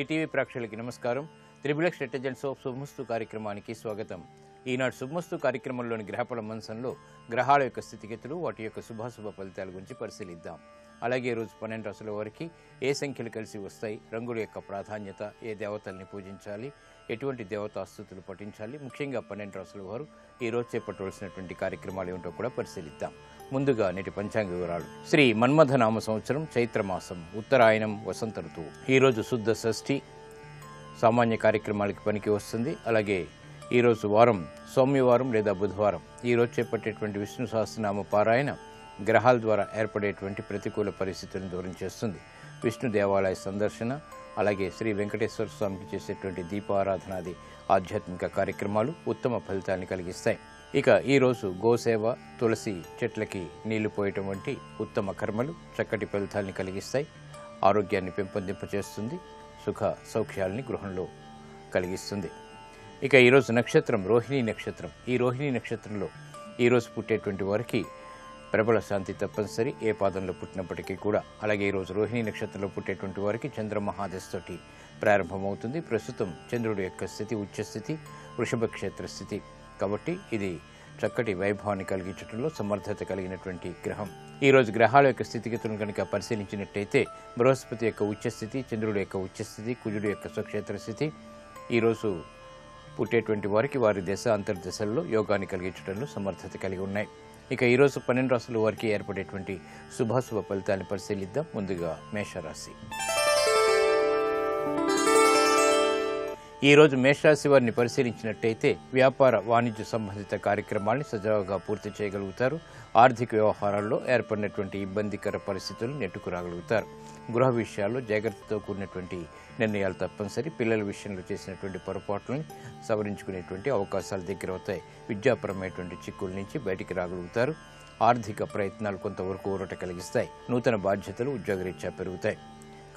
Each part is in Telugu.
ఈటీవీ ప్రేక్షకులకి నమస్కారం. త్రిబుల్ ఇంటెలిజెన్స్ ఆఫ్ శుభమస్తు కార్యక్రమానికి స్వాగతం. ఈనాడు శుభమస్తు కార్యక్రమంలోని గ్రహఫల మంచంలో గ్రహాల యొక్క స్థితిగతులు, వాటి యొక్క శుభాశుభ ఫలితాల గురించి పరిశీలిద్దాం. అలాగే రోజు 12 రాశుల వారికి ఏ సంఖ్యలు కలిసి వస్తాయి, రంగుల యొక్క ప్రాధాన్యత, ఏ దేవతల్ని పూజించాలి, ఎటువంటి దేవతాస్తుతులు పఠించాలి, ముఖ్యంగా 12 రాశుల వారు ఈరోజు చేపట్టవలసినటువంటి కార్యక్రమాలు ఏమిటో కూడా పరిశీలిద్దాం. ముందుగా నేటి పంచాంగ వివరాలు. శ్రీ మన్మథ నామ సంవత్సరం చైత్రమాసం, ఉత్తరాయణం, వసంత ఋతువు. ఈరోజు శుద్ధ షష్ఠి, సామాన్య కార్యక్రమాలకి పనికి వస్తుంది. అలాగే ఈరోజు వారం సోమవారం లేదా బుధవారం. ఈరోజు చేపట్టేటువంటి విష్ణు సహస్రనామ పారాయణ గ్రహాల ద్వారా ఏర్పడేటువంటి ప్రతికూల పరిస్థితులను దూరం చేస్తుంది. విష్ణు దేవాలయ సందర్శన, అలాగే శ్రీ వెంకటేశ్వర స్వామికి చేసేటువంటి దీపారాధనాది ఆధ్యాత్మిక కార్యక్రమాలు ఉత్తమ ఫలితాన్ని కలిగిస్తాయి. ఇక ఈరోజు గోసేవ, తులసి చెట్లకి నీళ్లు పోయటం వంటి ఉత్తమ కర్మలు చక్కటి ఫలితాన్ని కలిగిస్తాయి. ఆరోగ్యాన్ని పెంపొందింపచేస్తుంది, సుఖ సౌఖ్యాలని గృహంలో కలిగిస్తుంది. ఇక ఈరోజు నక్షత్రం రోహిణీ నక్షత్రం. ఈ రోహిణీ నక్షత్రంలో ఈరోజు పుట్టేటువంటి వారికి ప్రబల శాంతి తప్పనిసరి, ఏ పాదంలో పుట్టినప్పటికీ కూడా. అలాగే ఈరోజు రోహిణీ నక్షత్రంలో పుట్టేటువంటి వారికి చంద్రమహాదశతోటి ప్రారంభమవుతుంది. ప్రస్తుతం చంద్రుడి యొక్క స్థితి ఉచ్చస్థితి, వృషభ క్షేత్ర స్థితి. కాబట్టి ఇది చక్కటి వైభవాన్ని కలిగించడంలో సమర్థత కలిగినటువంటి గ్రహం. ఈరోజు గ్రహాల యొక్క స్థితిగతులను కనుక పరిశీలించినట్టయితే బృహస్పతి యొక్క ఉచ్చస్థితి, చంద్రుడి యొక్క ఉచ్చస్థితి, కుజుడి యొక్క స్వక్షేత్ర స్థితి ఈరోజు పుట్టేటువంటి వారికి వారి దశ అంతర్దశల్లో యోగాన్ని కలిగించడంలో సమర్థత కలిగి ఉన్నాయి. ఇక ఈరోజు 12 రాశుల వారికి ఏర్పడేటువంటి శుభాశుభ ఫలితాన్ని పరిశీలిద్దాం. ముందుగా మేషరాశి. ఈరోజు మేషరాశి వారిని పరిశీలించినట్టయితే వ్యాపార వాణిజ్య సంబంధిత కార్యక్రమాల్ని సజావుగా పూర్తి చేయగలుగుతారు. ఆర్థిక వ్యవహారాల్లో ఏర్పడినటువంటి ఇబ్బందికర పరిస్థితులను నెట్టుకురాగలుగుతారు. గృహ విషయాల్లో జాగ్రత్తతో కూడినటువంటి నిర్ణయాలు తప్పనిసరి. పిల్లల విషయంలో చేసినటువంటి పొరపాట్లని సవరించుకునేటువంటి అవకాశాలు దగ్గరవుతాయి. విద్యాపరమైనటువంటి చిక్కుల నుంచి బయటికి రాగలుగుతారు. ఆర్థిక ప్రయత్నాలు కొంతవరకు ఊరట కలిగిస్తాయి. నూతన బాధ్యతలు ఉద్యోగరీత్యా పెరుగుతాయి.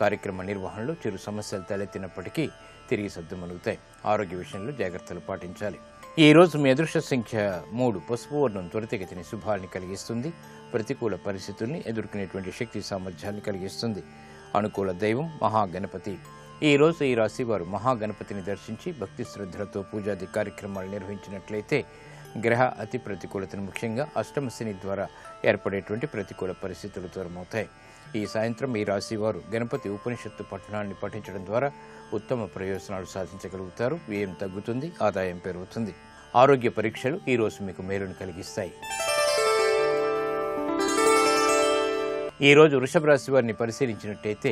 కార్యక్రమ నిర్వహణలో చిరు సమస్యలు తలెత్తినప్పటికీ తిరిగి సర్దుమణుగుతాయి. ఆరోగ్య విషయంలో జాగ్రత్తలు పాటించాలి. ఈ రోజు మీ అదృష్ట సంఖ్య 3. పసుపు వర్ణం త్వరితగతిని శుభాల్ని కలిగిస్తుంది. ప్రతికూల పరిస్థితుల్ని ఎదుర్కొనేటువంటి శక్తి సామర్థ్యాన్ని కలిగిస్తుంది. అనుకూల దైవం మహాగణపతి. ఈ రోజు ఈ రాశి వారు మహాగణపతిని దర్శించి భక్తి శ్రద్ధలతో పూజాది కార్యక్రమాలు నిర్వహించినట్లయితే గ్రహ అతి ప్రతికూలతను, ముఖ్యంగా అష్టమ శని ద్వారా ఏర్పడేటువంటి ప్రతికూల పరిస్థితులు దూరమవుతాయి. ఈ సాయంత్రం ఈ రాశి వారు గణపతి ఉపనిషత్తు పఠనాన్ని పఠించడం ద్వారా ఉత్తమ ప్రయోజనాలు సాధించగలుగుతారు. వ్యయం తగ్గుతుంది, ఆదాయం పెరుగుతుంది. ఆరోగ్య పరీక్షలు ఈ రోజు మీకు మేలును కలిగిస్తాయి. ఈ రోజు వృషభ రాశి వారిని పరిశీలించినట్టయితే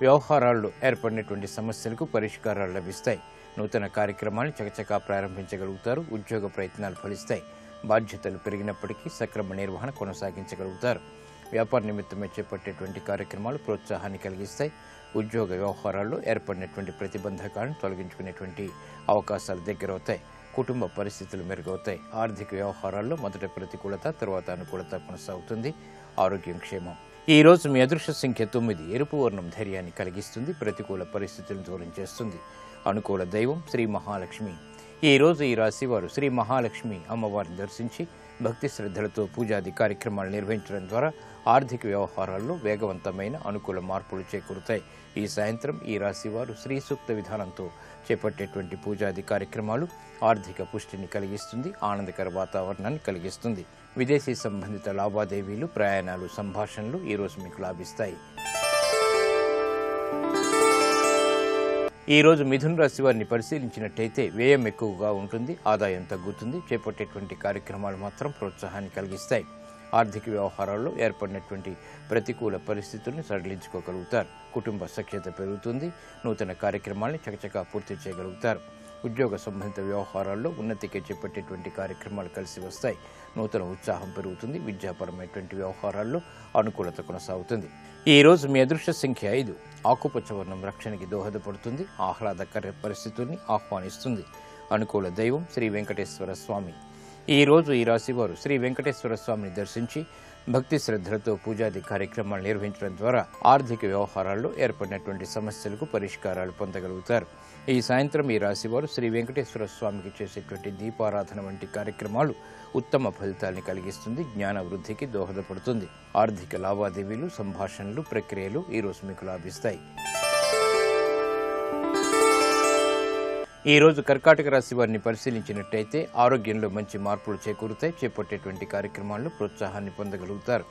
వ్యవహారాల్లో ఏర్పడినటువంటి సమస్యలకు పరిష్కారాలు లభిస్తాయి. నూతన కార్యక్రమాన్ని చకచకా ప్రారంభించగలుగుతారు. ఉద్యోగ ప్రయత్నాలు ఫలిస్తాయి. బాధ్యతలు పెరిగినప్పటికీ సక్రమ నిర్వహణ కొనసాగించగలుగుతారు. వ్యాపార నిమిత్తమే చేపట్టేటువంటి కార్యక్రమాలు ప్రోత్సాహాన్ని కలిగిస్తాయి. ఉద్యోగ వ్యవహారాల్లో ఏర్పడినటువంటి ప్రతిబంధకాలను తొలగించుకునేటువంటి అవకాశాలు దగ్గరవుతాయి. కుటుంబ పరిస్థితులు మెరుగవుతాయి. ఆర్థిక వ్యవహారాల్లో మొదట ప్రతికూలత, తర్వాత అనుకూలత కొనసాగుతుంది. ఆరోగ్యం క్షేమం. ఈ రోజు మీ అదృష్ట సంఖ్య 9. ఎరుపు వర్ణం ధైర్యాన్ని కలిగిస్తుంది. ప్రతికూల పరిస్థితులను దూరం చేస్తుంది. అనుకూల దైవం శ్రీ మహాలక్ష్మి. ఈ రోజు ఈ రాశి వారు శ్రీ మహాలక్ష్మి అమ్మవారిని దర్శించి భక్తి శ్రద్ధలతో పూజాది కార్యక్రమాలు నిర్వహించడం ద్వారా ఆర్థిక వ్యవహారాల్లో వేగవంతమైన అనుకూల మార్పులు చేకూరుతాయి. ఈ సాయంత్రం ఈ రాశి వారు శ్రీ సూక్త విధానంతో చేపట్టేటువంటి పూజాది కార్యక్రమాలు ఆర్థిక పుష్టిని కలిగిస్తుంది. ఆనందకర వాతావరణాన్ని కలిగిస్తుంది. విదేశీ సంబంధిత లావాదేవీలు, ప్రయాణాలు, సంభాషణలు ఈరోజు మీకు లాభిస్తాయి. ఈ రోజు మిథున రాశి వారిని పరిశీలించినట్టయితే వ్యయం ఎక్కువగా ఉంటుంది, ఆదాయం తగ్గుతుంది. చేపట్టేటువంటి కార్యక్రమాలు మాత్రం ప్రోత్సాహాన్ని కలిగిస్తాయి. ఆర్థిక వ్యవహారాల్లో ఏర్పడినటువంటి ప్రతికూల పరిస్థితుల్ని సడలించుకోగలుగుతారు. కుటుంబ సఖ్యత పెరుగుతుంది. నూతన కార్యక్రమాల్ని చకచకా పూర్తి చేయగలుగుతారు. ఉద్యోగ సంబంధిత వ్యవహారాల్లో ఉన్నతికి చేపట్టేటువంటి కార్యక్రమాలు కలిసి వస్తాయి. నూతన ఉత్సాహం పెరుగుతుంది. విద్యాపరమైనటువంటి వ్యవహారాల్లో అనుకూలత కొనసాగుతుంది. ఈ రోజు మీ అదృష్ట సంఖ్య 5. ఆకుపచ్చ వర్ణం రక్షణకి దోహదపడుతుంది. ఆహ్లాదకర పరిస్థితుల్ని ఆహ్వానిస్తుంది. అనుకూల దైవం శ్రీ వెంకటేశ్వర స్వామి. ఈ రోజు ఈ రాశి వారు శ్రీ వెంకటేశ్వర స్వామిని దర్శించి భక్తి శ్రద్ధలతో పూజాది కార్యక్రమాలు నిర్వహించడం ద్వారా ఆర్థిక వ్యవహారాల్లో ఏర్పడినటువంటి సమస్యలకు పరిష్కారాలు పొందగలుగుతారు. ఈ సాయంత్రం ఈ రాశివారు శ్రీ వెంకటేశ్వర స్వామికి చేసేటువంటి దీపారాధన వంటి కార్యక్రమాలు ఉత్తమ ఫలితాన్ని కలిగిస్తుంది, జ్ఞాన వృద్ధికి దోహదపడుతుంది. ఆర్థిక లావాదేవీలు, సంభాషణలు, ప్రక్రియలు ఈరోజు మీకు లాభిస్తాయి. ఈ రోజు కర్కాటక రాశి వారిని పరిశీలించినట్టయితే ఆరోగ్యంలో మంచి మార్పులు చేకూరుతాయి. చేపట్టేటువంటి కార్యక్రమాల్లో ప్రోత్సాహాన్ని పొందగలుగుతారు.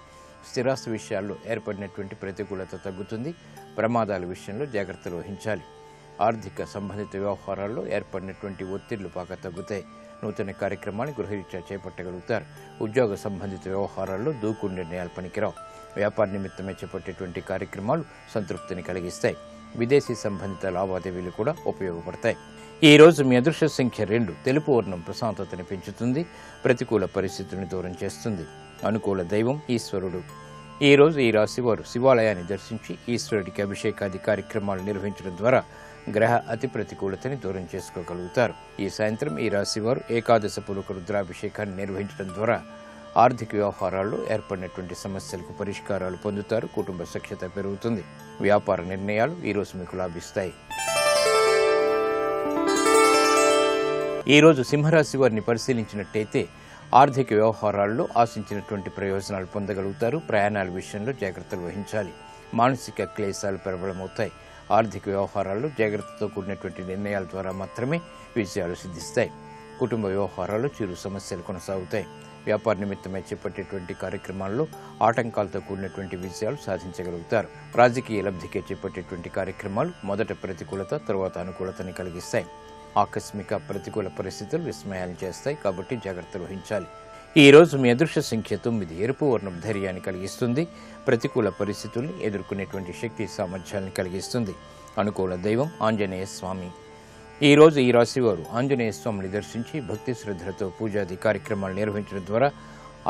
స్థిరాస్తి విషయాల్లో ఏర్పడినటువంటి ప్రతికూలత తగ్గుతుంది. ప్రమాదాల విషయంలో జాగ్రత్తలు వహించాలి. ఆర్థిక సంబంధిత వ్యవహారాల్లో ఏర్పడినటువంటి ఒత్తిళ్లు బాగా తగ్గుతాయి. నూతన కార్యక్రమాన్ని గృహరీత్యా చేపట్టగలుగుతారు. ఉద్యోగ సంబంధిత వ్యవహారాల్లో దూకుడు నిర్ణయాలు పనికిరావు. వ్యాపార నిమిత్తమే చేపట్టేటువంటి కార్యక్రమాలు సంతృప్తిని కలిగిస్తాయి. విదేశీ సంబంధిత లావాదేవీలు కూడా ఉపయోగపడతాయి. ఈ రోజు మీ అదృష్ట సంఖ్య 2. తెలుపు వర్ణం ప్రశాంతతని పెంచుతుంది. ప్రతికూల పరిస్థితులను దూరం చేస్తుంది. అనుకూల దైవం ఈశ్వరుడు. ఈ రోజు ఈ రాశి వారు శివాలయాన్ని దర్శించి ఈశ్వరుడికి అభిషేకాది కార్యక్రమాలు నిర్వహించడం ద్వారా గ్రహ అతి ప్రతికూలతని దూరం చేసుకోగలుగుతారు. ఈ సాయంత్రం ఈ రాశి వారు ఏకాదశ పురుక రుద్రాభిషేకాన్ని నిర్వహించడం ద్వారా ఆర్థిక వ్యవహారాల్లో ఏర్పడినటువంటి సమస్యలకు పరిష్కారాలు పొందుతారు. కుటుంబ సఖ్యత పెరుగుతుంది. వ్యాపార నిర్ణయాలు ఈరోజు మీకు లాభిస్తాయి. ఈరోజు సింహరాశి వారిని పరిశీలించినట్టయితే ఆర్థిక వ్యవహారాల్లో ఆశించినటువంటి ప్రయోజనాలు పొందగలుగుతారు. ప్రయాణాల విషయంలో జాగ్రత్తలు వహించాలి. మానసిక క్లేశాలు ప్రబలమవుతాయి. ఆర్థిక వ్యవహారాల్లో జాగ్రత్తతో కూడినటువంటి నిర్ణయాల ద్వారా మాత్రమే విజయాలు సిద్ధిస్తాయి. కుటుంబ వ్యవహారాల్లో చిరు సమస్యలు కొనసాగుతాయి. వ్యాపార నిమిత్తమై చేపట్టేటువంటి కార్యక్రమాల్లో ఆటంకాలతో కూడినటువంటి విజయాలు సాధించగలుగుతారు. రాజకీయ లబ్ధికే చేపట్టేటువంటి కార్యక్రమాలు మొదట ప్రతికూలత, తర్వాత అనుకూలతని కలిగిస్తాయి. ఆకస్మిక ప్రతికూల పరిస్థితులు విస్మయాన్ని చేస్తాయి. కాబట్టి జాగ్రత్తలు వహించాలి. ఈ రోజు మీ అదృష్ట సంఖ్య 9. ఎరుపు వర్ణం ధైర్యాన్ని కలిగిస్తుంది. ప్రతికూల పరిస్థితుల్ని ఎదుర్కొనేటువంటి శక్తి సామర్థ్యాన్ని కలిగిస్తుంది. అనుకూల దైవం ఆంజనేయ స్వామి. ఈ రోజు ఈ రాశివారు ఆంజనేయ స్వామిని దర్శించి భక్తి శ్రద్ధలతో పూజాది కార్యక్రమాలు నిర్వహించడం ద్వారా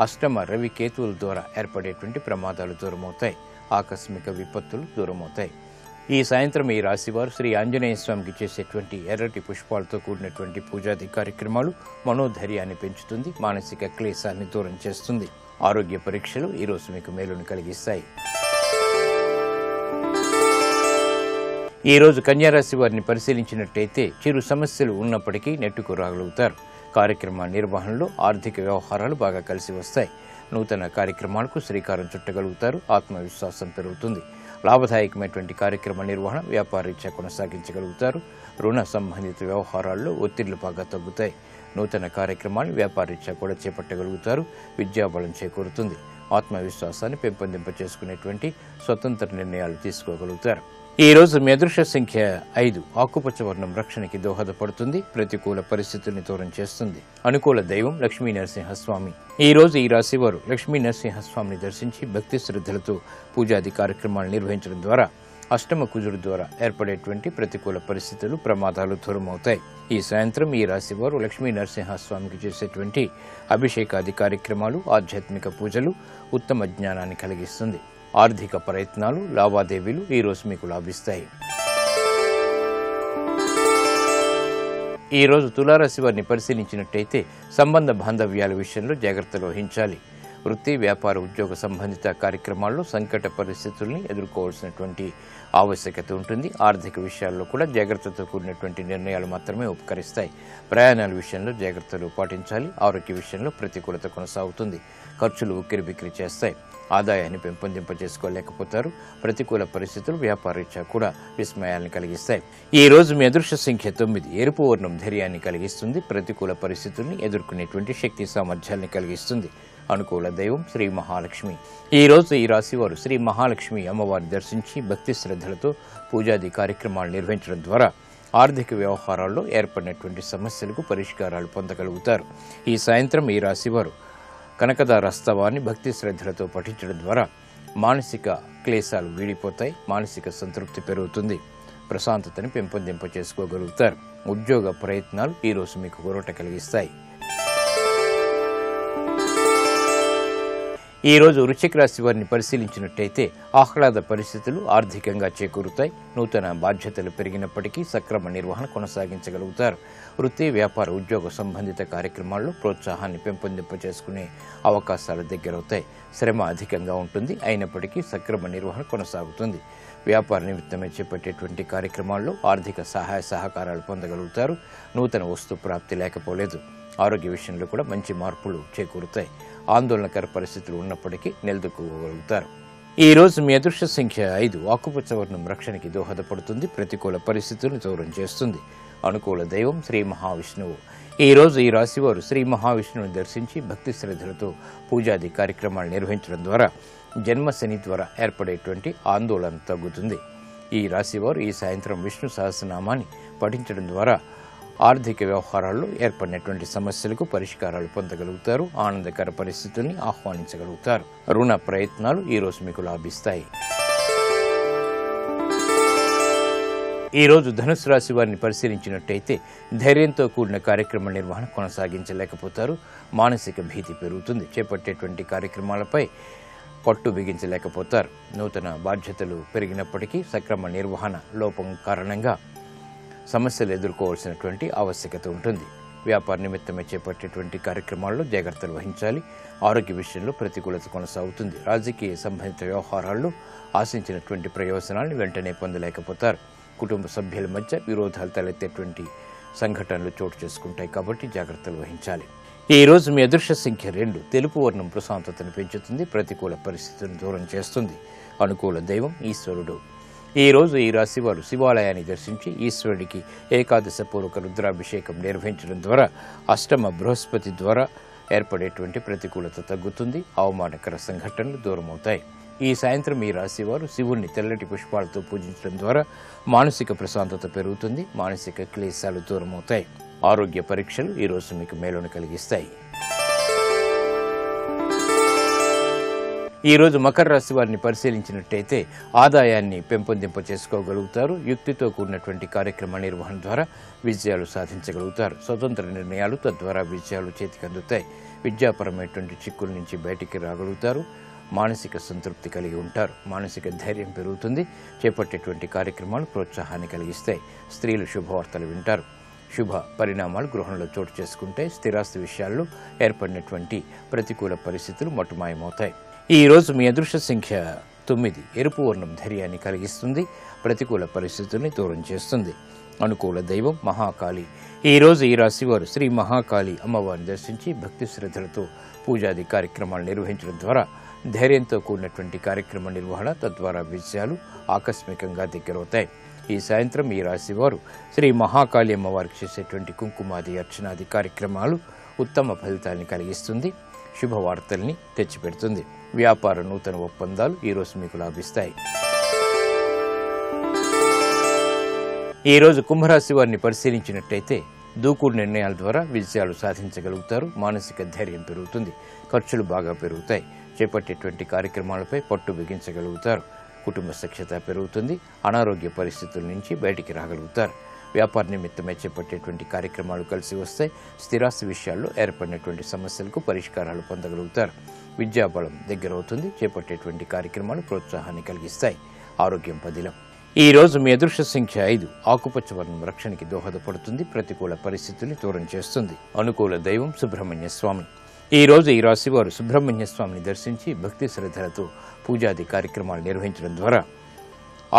అష్టమ రవి కేతువుల ద్వారా ఏర్పడేటువంటి ప్రమాదాలు దూరమవుతాయి. ఆకస్మిక విపత్తులు దూరమవుతాయి. ఈ సాయంత్రం ఈ రాశివారు శ్రీ ఆంజనేయ స్వామికి చేసేటువంటి ఎర్రటి పుష్పాలతో కూడినటువంటి పూజాది కార్యక్రమాలు మనోధైర్యాన్ని పెంచుతుంది. మానసిక క్లేశాన్ని దూరం చేస్తుంది. ఆరోగ్య పరీక్షలు ఈరోజు మీకు మేలును కలిగిస్తాయి. ఈ రోజు కన్యారాశి వారిని పరిశీలించినట్టయితే చిరు సమస్యలు ఉన్నప్పటికీ నెట్టుకు రాగలుగుతారు. కార్యక్రమ నిర్వహణలో ఆర్థిక వ్యవహారాలు బాగా కలిసి వస్తాయి. నూతన కార్యక్రమాలకు శ్రీకారం చుట్టగలుగుతారు. ఆత్మవిశ్వాసం పెరుగుతుంది. లాభదాయకమైనటువంటి కార్యక్రమ నిర్వహణ వ్యాపారరీత్యా కొనసాగించగలుగుతారు. రుణ సంబంధిత వ్యవహారాల్లో ఒత్తిళ్లు బాగా తగ్గుతాయి. నూతన కార్యక్రమాన్ని వ్యాపారరీత్యా కూడా చేపట్టగలుగుతారు. విద్యాబలం చేకూరుతుంది. ఆత్మవిశ్వాసాన్ని పెంపొందింప చేసుకునేటువంటి స్వతంత్ర నిర్ణయాలు తీసుకోగలుగుతారు. ఈ రోజు మీ అదృష్ట సంఖ్య 5. ఆకుపచ్చ వర్ణం రక్షణకి దోహదపడుతుంది. ప్రతికూల పరిస్థితుల్ని దూరం చేస్తుంది. అనుకూల దైవం లక్ష్మీ నరసింహస్వామి. ఈ రోజు ఈ రాశి వారు లక్ష్మీ నరసింహస్వామిని దర్శించి భక్తి శ్రద్ధలతో పూజాది కార్యక్రమాలు నిర్వహించడం ద్వారా అష్టమ కుజుడు ద్వారా ఏర్పడేటువంటి ప్రతికూల పరిస్థితులు, ప్రమాదాలు దూరమవుతాయి. ఈ సాయంత్రం ఈ రాశి వారు లక్ష్మీ నరసింహస్వామికి చేసేటువంటి అభిషేకాది కార్యక్రమాలు, ఆధ్యాత్మిక పూజలు ఉత్తమ జ్ఞానాన్ని కలిగిస్తుంది. ఆర్థిక ప్రయత్నాలు, లావాదేవీలు ఈరోజు మీకు లాభిస్తాయి. ఈ రోజు తులారాశి వారిని పరిశీలించినట్టయితే సంబంధ బాంధవ్యాల విషయంలో జాగ్రత్తలు వహించాలి. వృత్తి, వ్యాపార, ఉద్యోగ సంబంధిత కార్యక్రమాల్లో సంకట పరిస్థితుల్ని ఎదుర్కోవాల్సినటువంటి ఆవశ్యకత ఉంటుంది. ఆర్థిక విషయాల్లో కూడా జాగ్రత్తతో కూడినటువంటి నిర్ణయాలు మాత్రమే ఉపకరిస్తాయి. ప్రయాణాల విషయంలో జాగ్రత్తలు పాటించాలి. ఆరోగ్య విషయంలో ప్రతికూలత కొనసాగుతుంది. ఖర్చులు ఉక్కిరిబిక్కిరి చేస్తాయి. ఆదాయాన్ని పెంపొందింప చేసుకోలేకపోతారు. ప్రతికూల పరిస్థితులు వ్యాపారరీత్యా కూడా విస్మయాన్ని కలిగిస్తాయి. ఈ రోజు మీ అదృష్ట సంఖ్య 9. ఎరుపు వర్ణం ధైర్యాన్ని కలిగిస్తుంది. ప్రతికూల పరిస్థితుల్ని ఎదుర్కొనేటువంటి శక్తి సామర్థ్యాన్ని కలిగిస్తుంది. అనుకూల దైవం శ్రీ మహాలక్ష్మి. ఈ రోజు ఈ రాశివారు శ్రీ మహాలక్ష్మి అమ్మవారిని దర్శించి భక్తి శ్రద్ధలతో పూజాది కార్యక్రమాలు నిర్వహించడం ద్వారా ఆర్థిక వ్యవహారాల్లో ఏర్పడినటువంటి సమస్యలకు పరిష్కారాలు పొందగలుగుతారు. ఈ సాయంత్రం ఈ రాశివారు కనకదార స్తవాన్ని భక్తి శ్రద్ధలతో పఠించడం ద్వారా మానసిక క్లేశాలు వీడిపోతాయి. మానసిక సంతృప్తి పెరుగుతుంది. ప్రశాంతతని పెంపొందింప చేసుకోగలుగుతారు. ఉద్యోగ ప్రయత్నాలు ఈరోజు మీకు ఊరట కలిగిస్తాయి. ఈ రోజు వృశ్చిక రాశి వారిని పరిశీలించినట్టయితే ఆహ్లాద పరిస్థితులు ఆర్థికంగా చేకూరుతాయి. నూతన బాధ్యతలు పెరిగినప్పటికీ సక్రమ నిర్వహణ కొనసాగించగలుగుతారు. వృత్తి, వ్యాపార, ఉద్యోగ సంబంధిత కార్యక్రమాల్లో ప్రోత్సాహాన్ని పెంపొందింప చేసుకునే అవకాశాలు దగ్గరవుతాయి. శ్రమ అధికంగా ఉంటుంది. అయినప్పటికీ సక్రమ నిర్వహణ కొనసాగుతుంది. వ్యాపార నిమిత్తమే చేపట్టేటువంటి కార్యక్రమాల్లో ఆర్థిక సహాయ సహకారాలు పొందగలుగుతారు. నూతన వస్తు ప్రాప్తి లేకపోలేదు. ఆరోగ్య విషయంలో కూడా మంచి మార్పులు చేకూరుతాయి. ఆందోళనకర పరిస్థితులు ఉన్నప్పటికీ నిలదొక్కుకోగలుగుతారు. ఈ రోజు మీ అదృష్ట సంఖ్య 5. ఆకుపచ్చ వర్ణం రక్షణకి దోహదపడుతుంది. ప్రతికూల పరిస్థితులను దూరం చేస్తుంది. అనుకూల దైవం శ్రీ మహావిష్ణువు. ఈ రోజు ఈ రాశివారు శ్రీ మహావిష్ణువుని దర్శించి భక్తి శ్రద్ధలతో పూజాది కార్యక్రమాలు నిర్వహించడం ద్వారా జన్మ శని ద్వారా ఏర్పడేటువంటి ఆందోళన తగ్గుతుంది. ఈ రాశివారు ఈ సాయంత్రం విష్ణు సహస్రనామాన్ని పఠించడం ద్వారా ఆర్థిక వ్యవహారాల్లో ఏర్పడినటువంటి సమస్యలకు పరిష్కారాలు పొందగలుగుతారు. ఆనందకర పరిస్థితుల్ని ఆహ్వానించగలుగుతారు. రుణ ప్రయత్నాలు ఈరోజు మీకు లాభిస్తాయి. ఈరోజు ధనుసు రాశి వారిని పరిశీలించినట్టయితే ధైర్యంతో కూడిన కార్యక్రమ నిర్వహణ కొనసాగించలేకపోతారు. మానసిక భీతి పెరుగుతుంది. చేపట్టేటువంటి కార్యక్రమాలపై పట్టు బిగించలేకపోతారు. నూతన బాధ్యతలు పెరిగినప్పటికీ సక్రమ నిర్వహణ లోపం కారణంగా సమస్యలు ఎదుర్కోవాల్సినటువంటి ఆవశ్యకత ఉంటుంది. వ్యాపార నిమిత్తమే చేపట్టేటువంటి కార్యక్రమాల్లో జాగ్రత్తలు వహించాలి. ఆరోగ్య విషయంలో ప్రతికూలత కొనసాగుతుంది. రాజకీయ సంబంధిత వ్యవహారాల్లో ఆశించినటువంటి ప్రయోజనాలను వెంటనే పొందలేకపోతారు. కుటుంబ సభ్యుల మధ్య విరోధాలు తలెత్తేటువంటి సంఘటనలు చోటు చేసుకుంటాయి కాబట్టి జాగ్రత్తలు వహించాలి. ఈ రోజు మీ అదృష్ట సంఖ్య 2. తెలుపు వర్ణం ప్రశాంతతను పెంచుతుంది. ప్రతికూల పరిస్థితులను దూరం చేస్తుంది. అనుకూల దైవం ఈశ్వరుడు. ఈ రోజు ఈ రాశి వారు శివాలయాన్ని దర్శించి ఈశ్వరుడికి ఏకాదశపూర్వక రుద్రాభిషేకం నిర్వహించడం ద్వారా అష్టమ బృహస్పతి ద్వారా ఏర్పడేటువంటి ప్రతికూలత తగ్గుతుంది. అవమానకర సంఘటనలు దూరమవుతాయి. ఈ సాయంత్రం ఈ రాశి వారు శివుణ్ణి తెల్లటి పుష్పాలతో పూజించడం ద్వారా మానసిక ప్రశాంతత పెరుగుతుంది. మానసిక క్లేశాలు దూరమవుతాయి. ఆరోగ్య పరీక్షలు ఈరోజు మీకు మేలును కలిగిస్తాయి. ఈ రోజు మకర రాశి వారిని పరిశీలించినట్టయితే ఆదాయాన్ని పెంపొందింప చేసుకోగలుగుతారు. యుక్తితో కూడినటువంటి కార్యక్రమ నిర్వహణ ద్వారా విజయాలు సాధించగలుగుతారు. స్వతంత్ర నిర్ణయాలు తద్వారా విజయాలు చేతికి అందుతాయి. విద్యాపరమైనటువంటి చిక్కుల నుంచి బయటికి రాగలుగుతారు. మానసిక సంతృప్తి కలిగి ఉంటారు. మానసిక ధైర్యం పెరుగుతుంది. చేపట్టేటువంటి కార్యక్రమాలు ప్రోత్సాహాన్ని కలిగిస్తాయి. స్త్రీలు శుభవార్తలు వింటారు. శుభ పరిణామాలు గృహంలో చోటు చేసుకుంటే స్థిరాస్తి విషయాల్లో ఏర్పడినటువంటి ప్రతికూల పరిస్థితులు మటుమాయమవుతాయి. ఈ రోజు మీ అదృష్ట సంఖ్య 9. ఎరుపు వర్ణం ధైర్యాన్ని కలిగిస్తుంది. ప్రతికూల పరిస్థితుల్ని దూరం చేస్తుంది. అనుకూల దైవం మహాకాళి. ఈ రోజు ఈ రాశి వారు శ్రీ మహాకాళి అమ్మవారిని దర్శించి భక్తి శ్రద్ధలతో పూజాది కార్యక్రమాలు నిర్వహించడం ద్వారా ధైర్యంతో కూడినటువంటి కార్యక్రమ నిర్వహణ తద్వారా విజయాలు ఆకస్మికంగా దగ్గరవుతాయి. ఈ సాయంత్రం ఈ రాశి వారు శ్రీ మహాకాళి అమ్మవారికి చేసేటువంటి కుంకుమాది అర్చనాది కార్యక్రమాలు ఉత్తమ ఫలితాన్ని కలిగిస్తుంది. శుభవార్తల్ని తెచ్చిపెడుతుంది. వ్యాపార నూతన ఒప్పందాలు ఈరోజు మీకు లాభిస్తాయి. ఈరోజు కుంభరాశి వారిని పరిశీలించినట్టయితే దూకుడు నిర్ణయాల ద్వారా విజయాలు సాధించగలుగుతారు. మానసిక ధైర్యం పెరుగుతుంది. ఖర్చులు బాగా పెరుగుతాయి. చేపట్టేటువంటి కార్యక్రమాలపై పట్టు బిగించగలుగుతారు. కుటుంబ సఖ్యత పెరుగుతుంది. అనారోగ్య పరిస్థితుల నుంచి బయటికి రాగలుగుతారు. వ్యాపార నిమిత్తమే చేపట్టేటువంటి కార్యక్రమాలు కలిసి వస్తాయి. స్థిరాస్తి విషయాల్లో ఏర్పడినటువంటి సమస్యలకు పరిష్కారాలు పొందగలుగుతారు. విద్యాబలం దగ్గరవుతుంది. చేపట్టేటువంటి కార్యక్రమాలు ప్రోత్సాహాన్ని కలిగిస్తాయి. ఆరోగ్యం పదిలం. ఈ రోజు మీ అదృష్ట సంఖ్య 5. ఆకుపచ్చ వర్ణం రక్షణకి దోహదపడుతుంది. ప్రతికూల పరిస్థితుల్ని దూరం చేస్తుంది. అనుకూల దైవం సుబ్రహ్మణ్య స్వామి. ఈ రోజు ఈ రాశి వారు సుబ్రహ్మణ్య స్వామిని దర్శించి భక్తి శ్రద్ధలతో పూజాది కార్యక్రమాలు నిర్వహించడం ద్వారా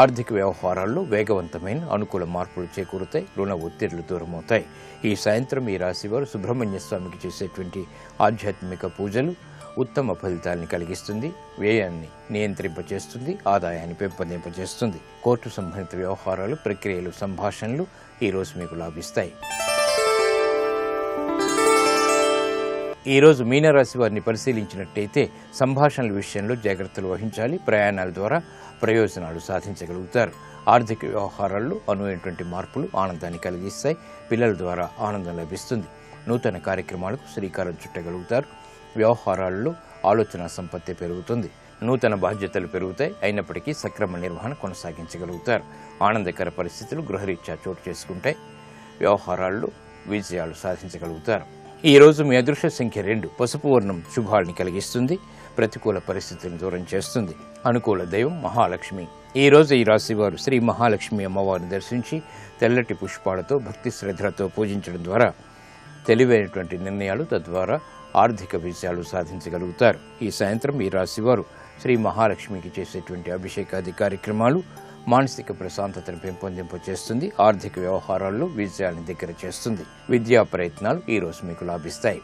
ఆర్థిక వ్యవహారాల్లో వేగవంతమైన అనుకూల మార్పులు చేకూరుతాయి. రుణ ఒత్తిళ్లు దూరమవుతాయి. ఈ సాయంత్రం ఈ రాశి వారు సుబ్రహ్మణ్య స్వామికి చేసేటువంటి ఆధ్యాత్మిక పూజలు ఉత్తమ ఫలితాలను కలిగిస్తుంది. వ్యయాన్ని నియంత్రింపచేస్తుంది. ఆదాయాన్ని పెంపొందింపచేస్తుంది. కోర్టు సంబంధిత వ్యవహారాలు, ప్రక్రియలు, సంభాషణలు ఈరోజు మీకు లాభిస్తాయి. ఈరోజు మీనరాశి వారిని పరిశీలించినట్టయితే సంభాషణల విషయంలో జాగ్రత్తలు వహించాలి. ప్రయాణాల ద్వారా ప్రయోజనాలు సాధించగలుగుతారు. ఆర్థిక వ్యవహారాల్లో అనువైనటువంటి మార్పులు ఆనందాన్ని కలిగిస్తాయి. పిల్లల ద్వారా ఆనందం లభిస్తుంది. నూతన కార్యక్రమాలకు శ్రీకారం చుట్టగలుగుతారు. వ్యవహారాల్లో ఆలోచన సంపత్తి పెరుగుతుంది. నూతన బాధ్యతలు పెరుగుతాయి. అయినప్పటికీ సక్రమ నిర్వహణ కొనసాగించగలుగుతారు. ఆనందకర పరిస్థితులు గృహరీత్యా చోటు చేసుకుంటాయి. వ్యవహారాల్లో విజయాలు సాధించగలుగుతారు. ఈ రోజు మీ అదృష్ట సంఖ్య 2. పసుపు వర్ణం శుభాల్ని కలిగిస్తుంది. ప్రతికూల పరిస్థితులను దూరం చేస్తుంది. అనుకూల దైవం మహాలక్ష్మి. ఈ రోజు ఈ రాశి వారు శ్రీ మహాలక్ష్మి అమ్మవారిని దర్శించి తెల్లటి పుష్పాలతో భక్తి శ్రద్ధలతో పూజించడం ద్వారా తెలివైనటువంటి నిర్ణయాలు తద్వారా ఆర్థిక విజయాలు సాధించగలుగుతారు. ఈ సాయంత్రం ఈ రాశి వారు శ్రీ మహాలక్ష్మికి చేసేటువంటి అభిషేకాది కార్యక్రమాలు మానసిక ప్రశాంతతను పెంపొందింపచేస్తుంది. ఆర్థిక వ్యవహారాల్లో విజయాన్ని దగ్గర చేస్తుంది. విద్యా ప్రయత్నాలు ఈరోజు మీకు లాభిస్తాయి.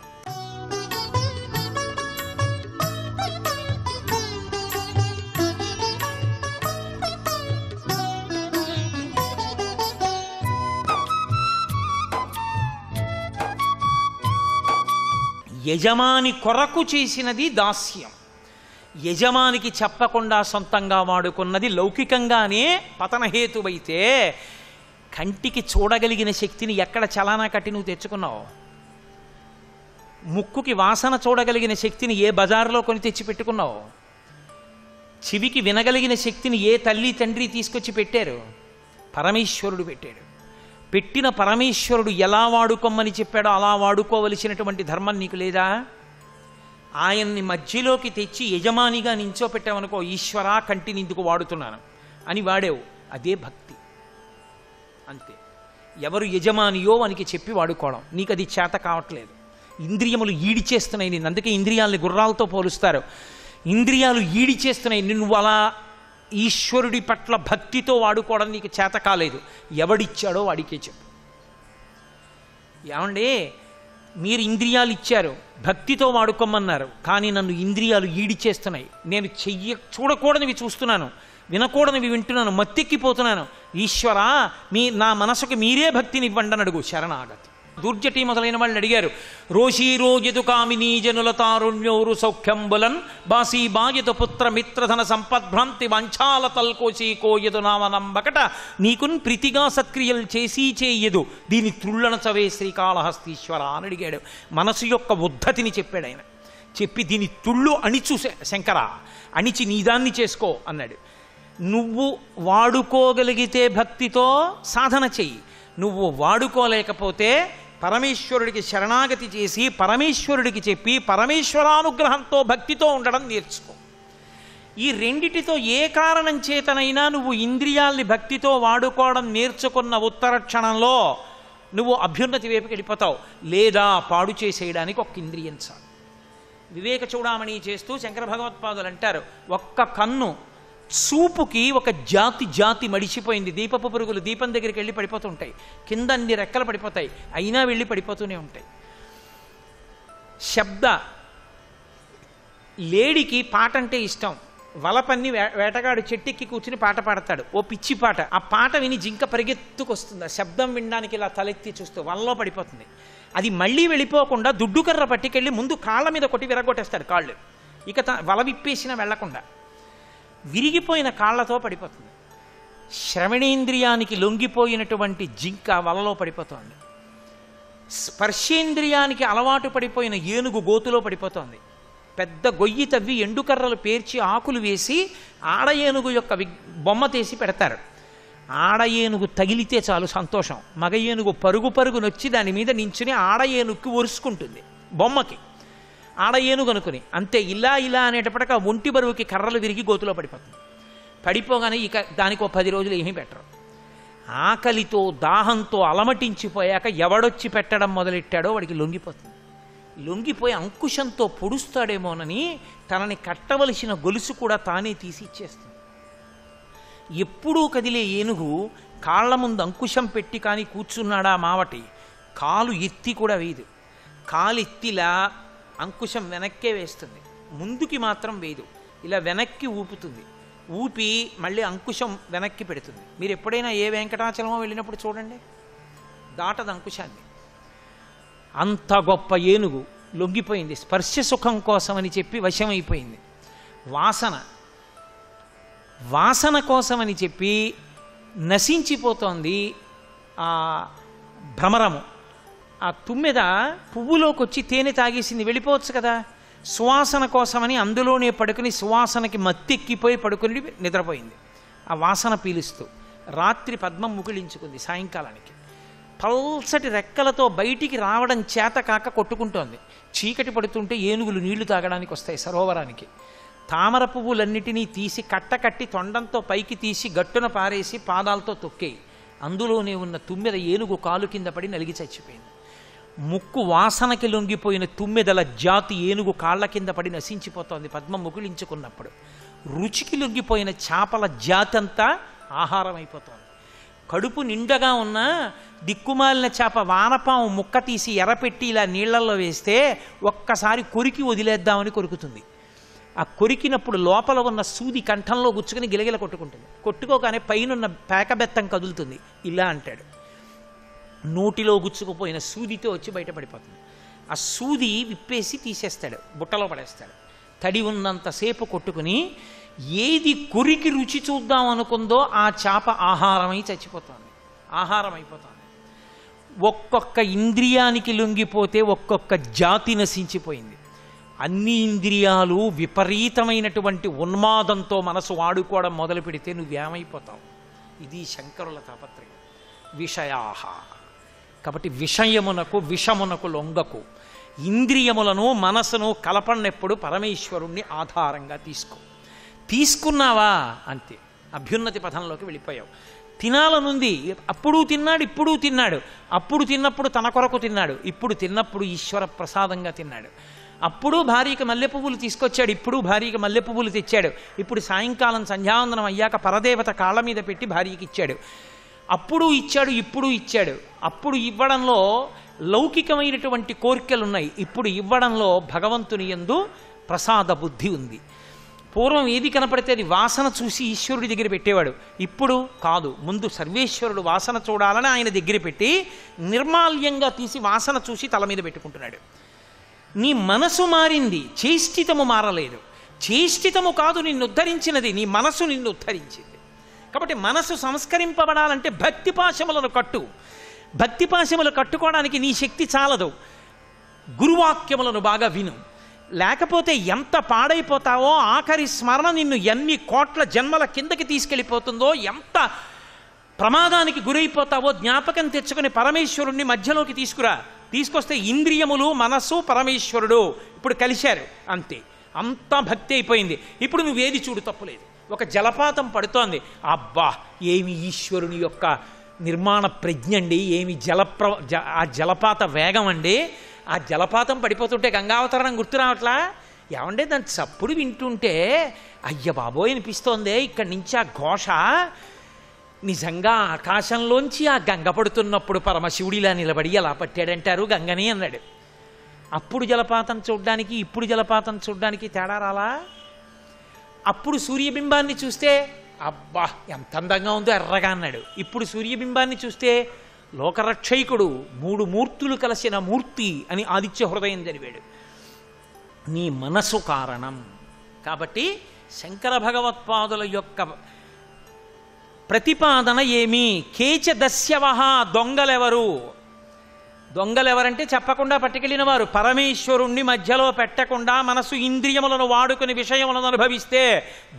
యజమాని కొరకు చేసినది దాస్యం, యజమానికి చెప్పకుండా సొంతంగా వాడుకున్నది లౌకికంగానే పతనహేతువైతే కంటికి చూడగలిగిన శక్తిని ఎక్కడ చలానా కట్టి నువ్వు తెచ్చుకున్నావు? ముక్కుకి వాసన చూడగలిగిన శక్తిని ఏ బజారులో కొని తెచ్చి పెట్టుకున్నావు? చెవికి వినగలిగిన శక్తిని ఏ తల్లి తండ్రి తీసుకొచ్చి పెట్టారు? పరమేశ్వరుడు పెట్టాడు. పెట్టిన పరమేశ్వరుడు ఎలా వాడుకోమని చెప్పాడో అలా వాడుకోవలసినటువంటి ధర్మం నీకు లేదా? ఆయన్ని మధ్యలోకి తెచ్చి యజమానిగా నించోపెట్టావనుకో, ఈశ్వరా కంటిని ఇందుకు వాడుతున్నాను అని వాడేవు, అదే భక్తి. అంతే. ఎవరు యజమానియో వానికి చెప్పి వాడుకోవడం. నీకు అది చేత కావట్లేదు. ఇంద్రియములు ఈడి చేస్తున్నాయి నిన్ను. అందుకే ఇంద్రియాలని గుర్రాలతో పోలుస్తారు. ఇంద్రియాలు ఈడి చేస్తున్నాయి నిన్ను. అలా ఈశ్వరుడి పట్ల భక్తితో వాడుకోవడం నీకు చేత కాలేదు. ఎవడిచ్చాడో వాడికే చెప్పు. ఏమండి, మీరు ఇంద్రియాలు ఇచ్చారు, భక్తితో వాడుకోమన్నారు, కానీ నన్ను ఇంద్రియాలు ఈడి చేస్తున్నాయి. నేను చూడకూడనివి చూస్తున్నాను, వినకూడనివి వింటున్నాను, మత్తెక్కిపోతున్నాను. ఈశ్వరా, నా మనసుకు మీరే భక్తిని ఇవ్వండి అని అడుగు. శరణాగతి. దుర్జటి మొదలైన వాళ్ళు అడిగారు, రోషీరోజతు కామినీ జనుల తారుణ్యోరు సౌఖ్యంబులన్ బాసీ బాయతు పుత్ర మిత్రధన సంపద్భ్రాంతి వంచాల తల్కోసి కోయదు నామనంబకట నీకున్ ప్రీతిగా సత్క్రియలు చేసి చేయదు దీని త్రుళ్ళన చవే శ్రీకాళహస్తీశ్వర అని అడిగాడు. మనసు యొక్క ఉద్ధతిని చెప్పాడు ఆయన. చెప్పి దీని తుళ్ళు అణిచు శంకర, అణిచి నీదాన్ని చేసుకో అన్నాడు. నువ్వు వాడుకోగలిగితే భక్తితో సాధన చెయ్యి. నువ్వు వాడుకోలేకపోతే పరమేశ్వరుడికి శరణాగతి చేసి పరమేశ్వరుడికి చెప్పి పరమేశ్వరానుగ్రహంతో భక్తితో ఉండడం నేర్చుకో. ఈ రెండిటితో ఏ కారణం చేతనైనా నువ్వు ఇంద్రియాల్ని భక్తితో వాడుకోవడం నేర్చుకున్న ఉత్తర క్షణంలో నువ్వు అభ్యున్నతి వైపుకి వెళ్ళిపోతావు. లేదా పాడు చేసేయడానికి ఒక్క ఇంద్రియం చాలు. వివేక చూడామణి చేస్తూ శంకర భగవత్పాదులు అంటారు, ఒక్క కన్ను చూపుకి ఒక జాతి మడిచిపోయింది. దీపపు పురుగులు దీపం దగ్గరికి వెళ్ళి పడిపోతుంటాయి, కింద అన్ని రెక్కలు పడిపోతాయి, అయినా వెళ్ళి పడిపోతూనే ఉంటాయి. శబ్ద లేడికి పాట అంటే ఇష్టం. వలపన్ని వేటగాడు చెట్టెక్కి కూర్చుని పాట పాడతాడు, ఓ పిచ్చి పాట. ఆ పాట విని జింక పరిగెత్తుకొస్తుంది. ఆ శబ్దం వినడానికి ఇలా తలెత్తి చూస్తూ వలలో పడిపోతుంది. అది మళ్ళీ వెళ్ళిపోకుండా దుడ్డుకర్ర పట్టుకెళ్ళి ముందు కాళ్ళ మీద కొట్టి విరగొట్టేస్తాడు కాళ్ళు. ఇక వల విప్పేసినా వెళ్లకుండా విరిగిపోయిన కాళ్లతో పడిపోతుంది. శ్రవణేంద్రియానికి లొంగిపోయినటువంటి జింక వలలో పడిపోతోంది. స్పర్శేంద్రియానికి అలవాటు పడిపోయిన ఏనుగు గోతులో పడిపోతోంది. పెద్ద గొయ్యి తవ్వి ఎండుకర్రలు పేర్చి ఆకులు వేసి ఆడ ఏనుగు యొక్క బొమ్మ తీసి పెడతారు. ఆడ ఏనుగు తగిలితే చాలు సంతోషం. మగ ఏనుగు పరుగునొచ్చి దాని మీద నించుని ఆడ ఏనుగుకి ఒరుసుకుంటుంది బొమ్మకి. ఆడ ఏనుగు అనుకుని అంతే. ఇలా అనేటప్పటికీ ఆ ఒంటి బరువుకి కర్రలు విరిగి గోతులో పడిపోతుంది. పడిపోగానే ఇక దానికి 10 రోజులు ఏమీ పెట్టరు. ఆకలితో దాహంతో అలమటించిపోయాక ఎవడొచ్చి పెట్టడం మొదలెట్టాడో వాడికి లొంగిపోతుంది. లొంగిపోయి అంకుశంతో పొడుస్తాడేమోనని తనని కట్టవలసిన గొలుసు కూడా తానే తీసి ఇచ్చేస్తుంది. ఎప్పుడూ కదిలే ఏనుగు కాళ్ల ముందు అంకుశం పెట్టి కానీ కూర్చున్నాడా మావటి, కాలు ఎత్తి కూడా వేయదు. కాలు ఎత్తిలా అంకుశం వెనక్కే వేస్తుంది, ముందుకి మాత్రం వేయదు. ఇలా వెనక్కి ఊపుతుంది. ఊపి మళ్ళీ అంకుశం వెనక్కి పెడుతుంది. మీరు ఎప్పుడైనా ఏ వెంకటాచలమో వెళ్ళినప్పుడు చూడండి, దాటదు అంకుశాన్ని. అంత గొప్ప ఏనుగు లొంగిపోయింది. స్పర్శ సుఖం కోసమని చెప్పి వశమైపోయింది. వాసన కోసమని చెప్పి నశించిపోతోంది ఆ భ్రమరము. ఆ తుమ్మెద పువ్వులోకి వచ్చి తేనె తాగేసింది, వెళ్ళిపోవచ్చు కదా. సువాసన కోసమని అందులోనే పడుకుని సువాసనకి మత్తెక్కిపోయి పడుకుని నిద్రపోయింది. ఆ వాసన పీలుస్తూ రాత్రి పద్మం ముకుళించుకుంది. సాయంకాలానికి పల్సటి రెక్కలతో బయటికి రావడం చేత కాక కొట్టుకుంటోంది. చీకటి పడుతుంటే ఏనుగులు నీళ్లు తాగడానికి వస్తాయి సరోవరానికి. తామర పువ్వులన్నిటినీ తీసి కట్టకట్టి తొండంతో పైకి తీసి గట్టున పారేసి పాదాలతో తొక్కేయి. అందులోనే ఉన్న తుమ్మెద ఏనుగు కాలు కింద పడి నలిగి చచ్చిపోయింది. ముక్కు వాసనకి లొంగిపోయిన తుమ్మెదల జాతి ఏనుగు కాళ్ల కింద పడి నశించిపోతోంది పద్మం ముకుళించుకున్నప్పుడు. రుచికి లొంగిపోయిన చేపల జాతి అంతా ఆహారం అయిపోతోంది. కడుపు నిండగా ఉన్న దిక్కుమాలిన చేప వానపాము ముక్క తీసి ఎర్రపెట్టి ఇలా నీళ్లలో వేస్తే ఒక్కసారి కొరికి వదిలేద్దామని కొరుకుతుంది. ఆ కొరికినప్పుడు లోపల ఉన్న సూది కంఠంలో గుచ్చుకుని గిలగిల కొట్టుకుంటుంది. కొట్టుకోగానే పైనున్న పేకబెత్తం కదులుతుంది. ఇలా అంటాడు, నోటిలో గుచ్చుకుపోయిన సూదితో వచ్చి బయటపడిపోతుంది. ఆ సూది విప్పేసి తీసేస్తాడు, బుట్టలో పడేస్తాడు. తడి ఉన్నంతసేపు కొట్టుకుని ఏది కొరికి రుచి చూద్దాం అనుకుందో ఆ చేప ఆహారమై చచ్చిపోతుంది, ఆహారం అయిపోతుంది. ఒక్కొక్క ఇంద్రియానికి లొంగిపోతే ఒక్కొక్క జాతి నశించిపోయింది. అన్ని ఇంద్రియాలు విపరీతమైనటువంటి ఉన్మాదంతో మనసు వాడుకోవడం మొదలు పెడితే నువ్వేమైపోతావు. ఇది శంకరుల తాపత్రయం. విషయాహ. కాబట్టి విషమునకు లొంగకు. ఇంద్రియములను మనసును కలపన్నెప్పుడు పరమేశ్వరుణ్ణి ఆధారంగా తీసుకున్నావా అంతే, అభ్యున్నతి పథంలోకి వెళ్ళిపోయావు. తినాలనుంది, అప్పుడు తిన్నాడు, ఇప్పుడు తిన్నాడు. అప్పుడు తిన్నప్పుడు తన కొరకు తిన్నాడు, ఇప్పుడు తిన్నప్పుడు ఈశ్వర ప్రసాదంగా తిన్నాడు. అప్పుడు భార్యకి మల్లె పువ్వులు తీసుకొచ్చాడు, ఇప్పుడు భార్యకి మల్లె పువ్వులు తెచ్చాడు. ఇప్పుడు సాయంకాలం సంధ్యావందనం అయ్యాక పరదేవత కాళ్ళ మీద పెట్టి భార్యకి ఇచ్చాడు. అప్పుడు ఇచ్చాడు, ఇప్పుడు ఇచ్చాడు. అప్పుడు ఇవ్వడంలో లౌకికమైనటువంటి కోరికలు ఉన్నాయి, ఇప్పుడు ఇవ్వడంలో భగవంతుని యందు ప్రసాద బుద్ధి ఉంది. పూర్వం ఏది కనపడితే అది వాసన చూసి ఈశ్వరుడి దగ్గర పెట్టేవాడు, ఇప్పుడు కాదు. ముందు సర్వేశ్వరుడు వాసన చూడాలని ఆయన దగ్గర పెట్టి నిర్మాల్యంగా తీసి వాసన చూసి తల మీద పెట్టుకుంటున్నాడు. నీ మనసు మారింది, చేష్టితము మారలేదు. చేష్టితము కాదు నిన్ను ఉద్ధరించినది, నీ మనసు నిన్ను ఉద్ధరించింది. కాబట్టి మనసు సంస్కరింపబడాలంటే భక్తి పాశములను కట్టు. భక్తి పాశములు కట్టుకోవడానికి నీ శక్తి చాలదు, గురువాక్యములను బాగా విను. లేకపోతే ఎంత పాడైపోతావో, ఆఖరి స్మరణ నిన్ను ఎన్ని కోట్ల జన్మల కిందకి తీసుకెళ్ళిపోతుందో, ఎంత ప్రమాదానికి గురైపోతావో జ్ఞాపకం తెచ్చుకొని పరమేశ్వరుణ్ణి మధ్యలోకి తీసుకొస్తే ఇంద్రియములు మనస్సు పరమేశ్వరుడు ఇప్పుడు కలిశారు, అంతే. అంతా భక్తి అయిపోయింది. ఇప్పుడు నువ్వేది చూడు తప్పులేదు. ఒక జలపాతం పడుతోంది, అబ్బా ఏమి ఈశ్వరుని యొక్క నిర్మాణ ప్రజ్ఞ అండి, ఏమి ఆ జలపాత వేగం అండి. ఆ జలపాతం పడిపోతుంటే గంగావతరణం గుర్తు రావట్లా? ఏమంటే దాని చప్పుడు వింటుంటే అయ్య బాబోయ్ అనిపిస్తోందే. ఇక్కడి నుంచి ఆ ఘోష నిజంగా ఆకాశంలోంచి ఆ గంగ పడుతున్నప్పుడు పరమశివుడిలా నిలబడి ఎలా పట్టాడంటారు గంగని అన్నాడు. అప్పుడు జలపాతం చూడ్డానికి ఇప్పుడు జలపాతం చూడ్డానికి తేడా రాలా? అప్పుడు సూర్యబింబాన్ని చూస్తే అబ్బా ఎంత అందంగా ఉందో ఎర్రగా అన్నాడు. ఇప్పుడు సూర్యబింబాన్ని చూస్తే లోకరక్షైకుడు, 3 మూర్తులు కలిసిన మూర్తి అని ఆదిత్య హృదయం జరివాడు. నీ మనసు కారణం. కాబట్టి శంకర భగవత్పాదుల యొక్క ప్రతిపాదన ఏమి? కేచదస్యవహ, దొంగలెవరంటే చెప్పకుండా పట్టుకెళ్ళిన వారు. పరమేశ్వరుణ్ణి మధ్యలో పెట్టకుండా మనసు ఇంద్రియములను వాడుకుని విషయములను అనుభవిస్తే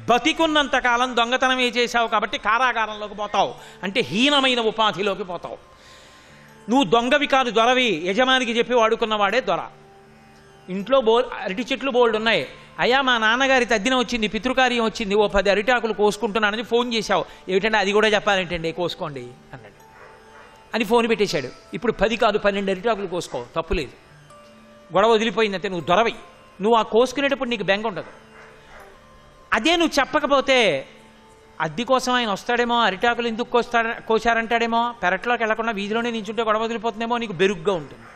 బతికున్నంతకాలం దొంగతనమే చేశావు కాబట్టి కారాగారంలోకి పోతావు, అంటే హీనమైన ఉపాధిలోకి పోతావు. నువ్వు దొంగవి కాదు, దొరవి. యజమానికి చెప్పి వాడుకున్నవాడే దొర. ఇంట్లో అరటి చెట్లు బోల్డ్ ఉన్నాయి. అయ్యా మా నాన్నగారి తద్దిన వచ్చింది, పితృకార్యం వచ్చింది, ఓ 10 అరిటాకులు కోసుకుంటున్నానని ఫోన్ చేశావు. ఏమిటంటే అది కూడా చెప్పాలంటండి, కోసుకోండి అన్నాడు అని ఫోన్ పెట్టేశాడు. ఇప్పుడు 10 కాదు 12 అరిటాకులు కోసుకో, తప్పులేదు. గొడవ వదిలిపోయిందంటే నువ్వు దొరవి. నువ్వు ఆ కోసుకునేటప్పుడు నీకు బెంగ ఉండదు. అదే నువ్వు చెప్పకపోతే అద్దె కోసం ఆయన వస్తాడేమో, అరిటాకులు ఎందుకు కోసారంటాడేమో, పెరట్లోకి వెళ్లకుండా వీధిలోనే నించుంటే గొడవ వదిలిపోతుందేమో, నీకు బెరుగ్గా ఉంటుంది.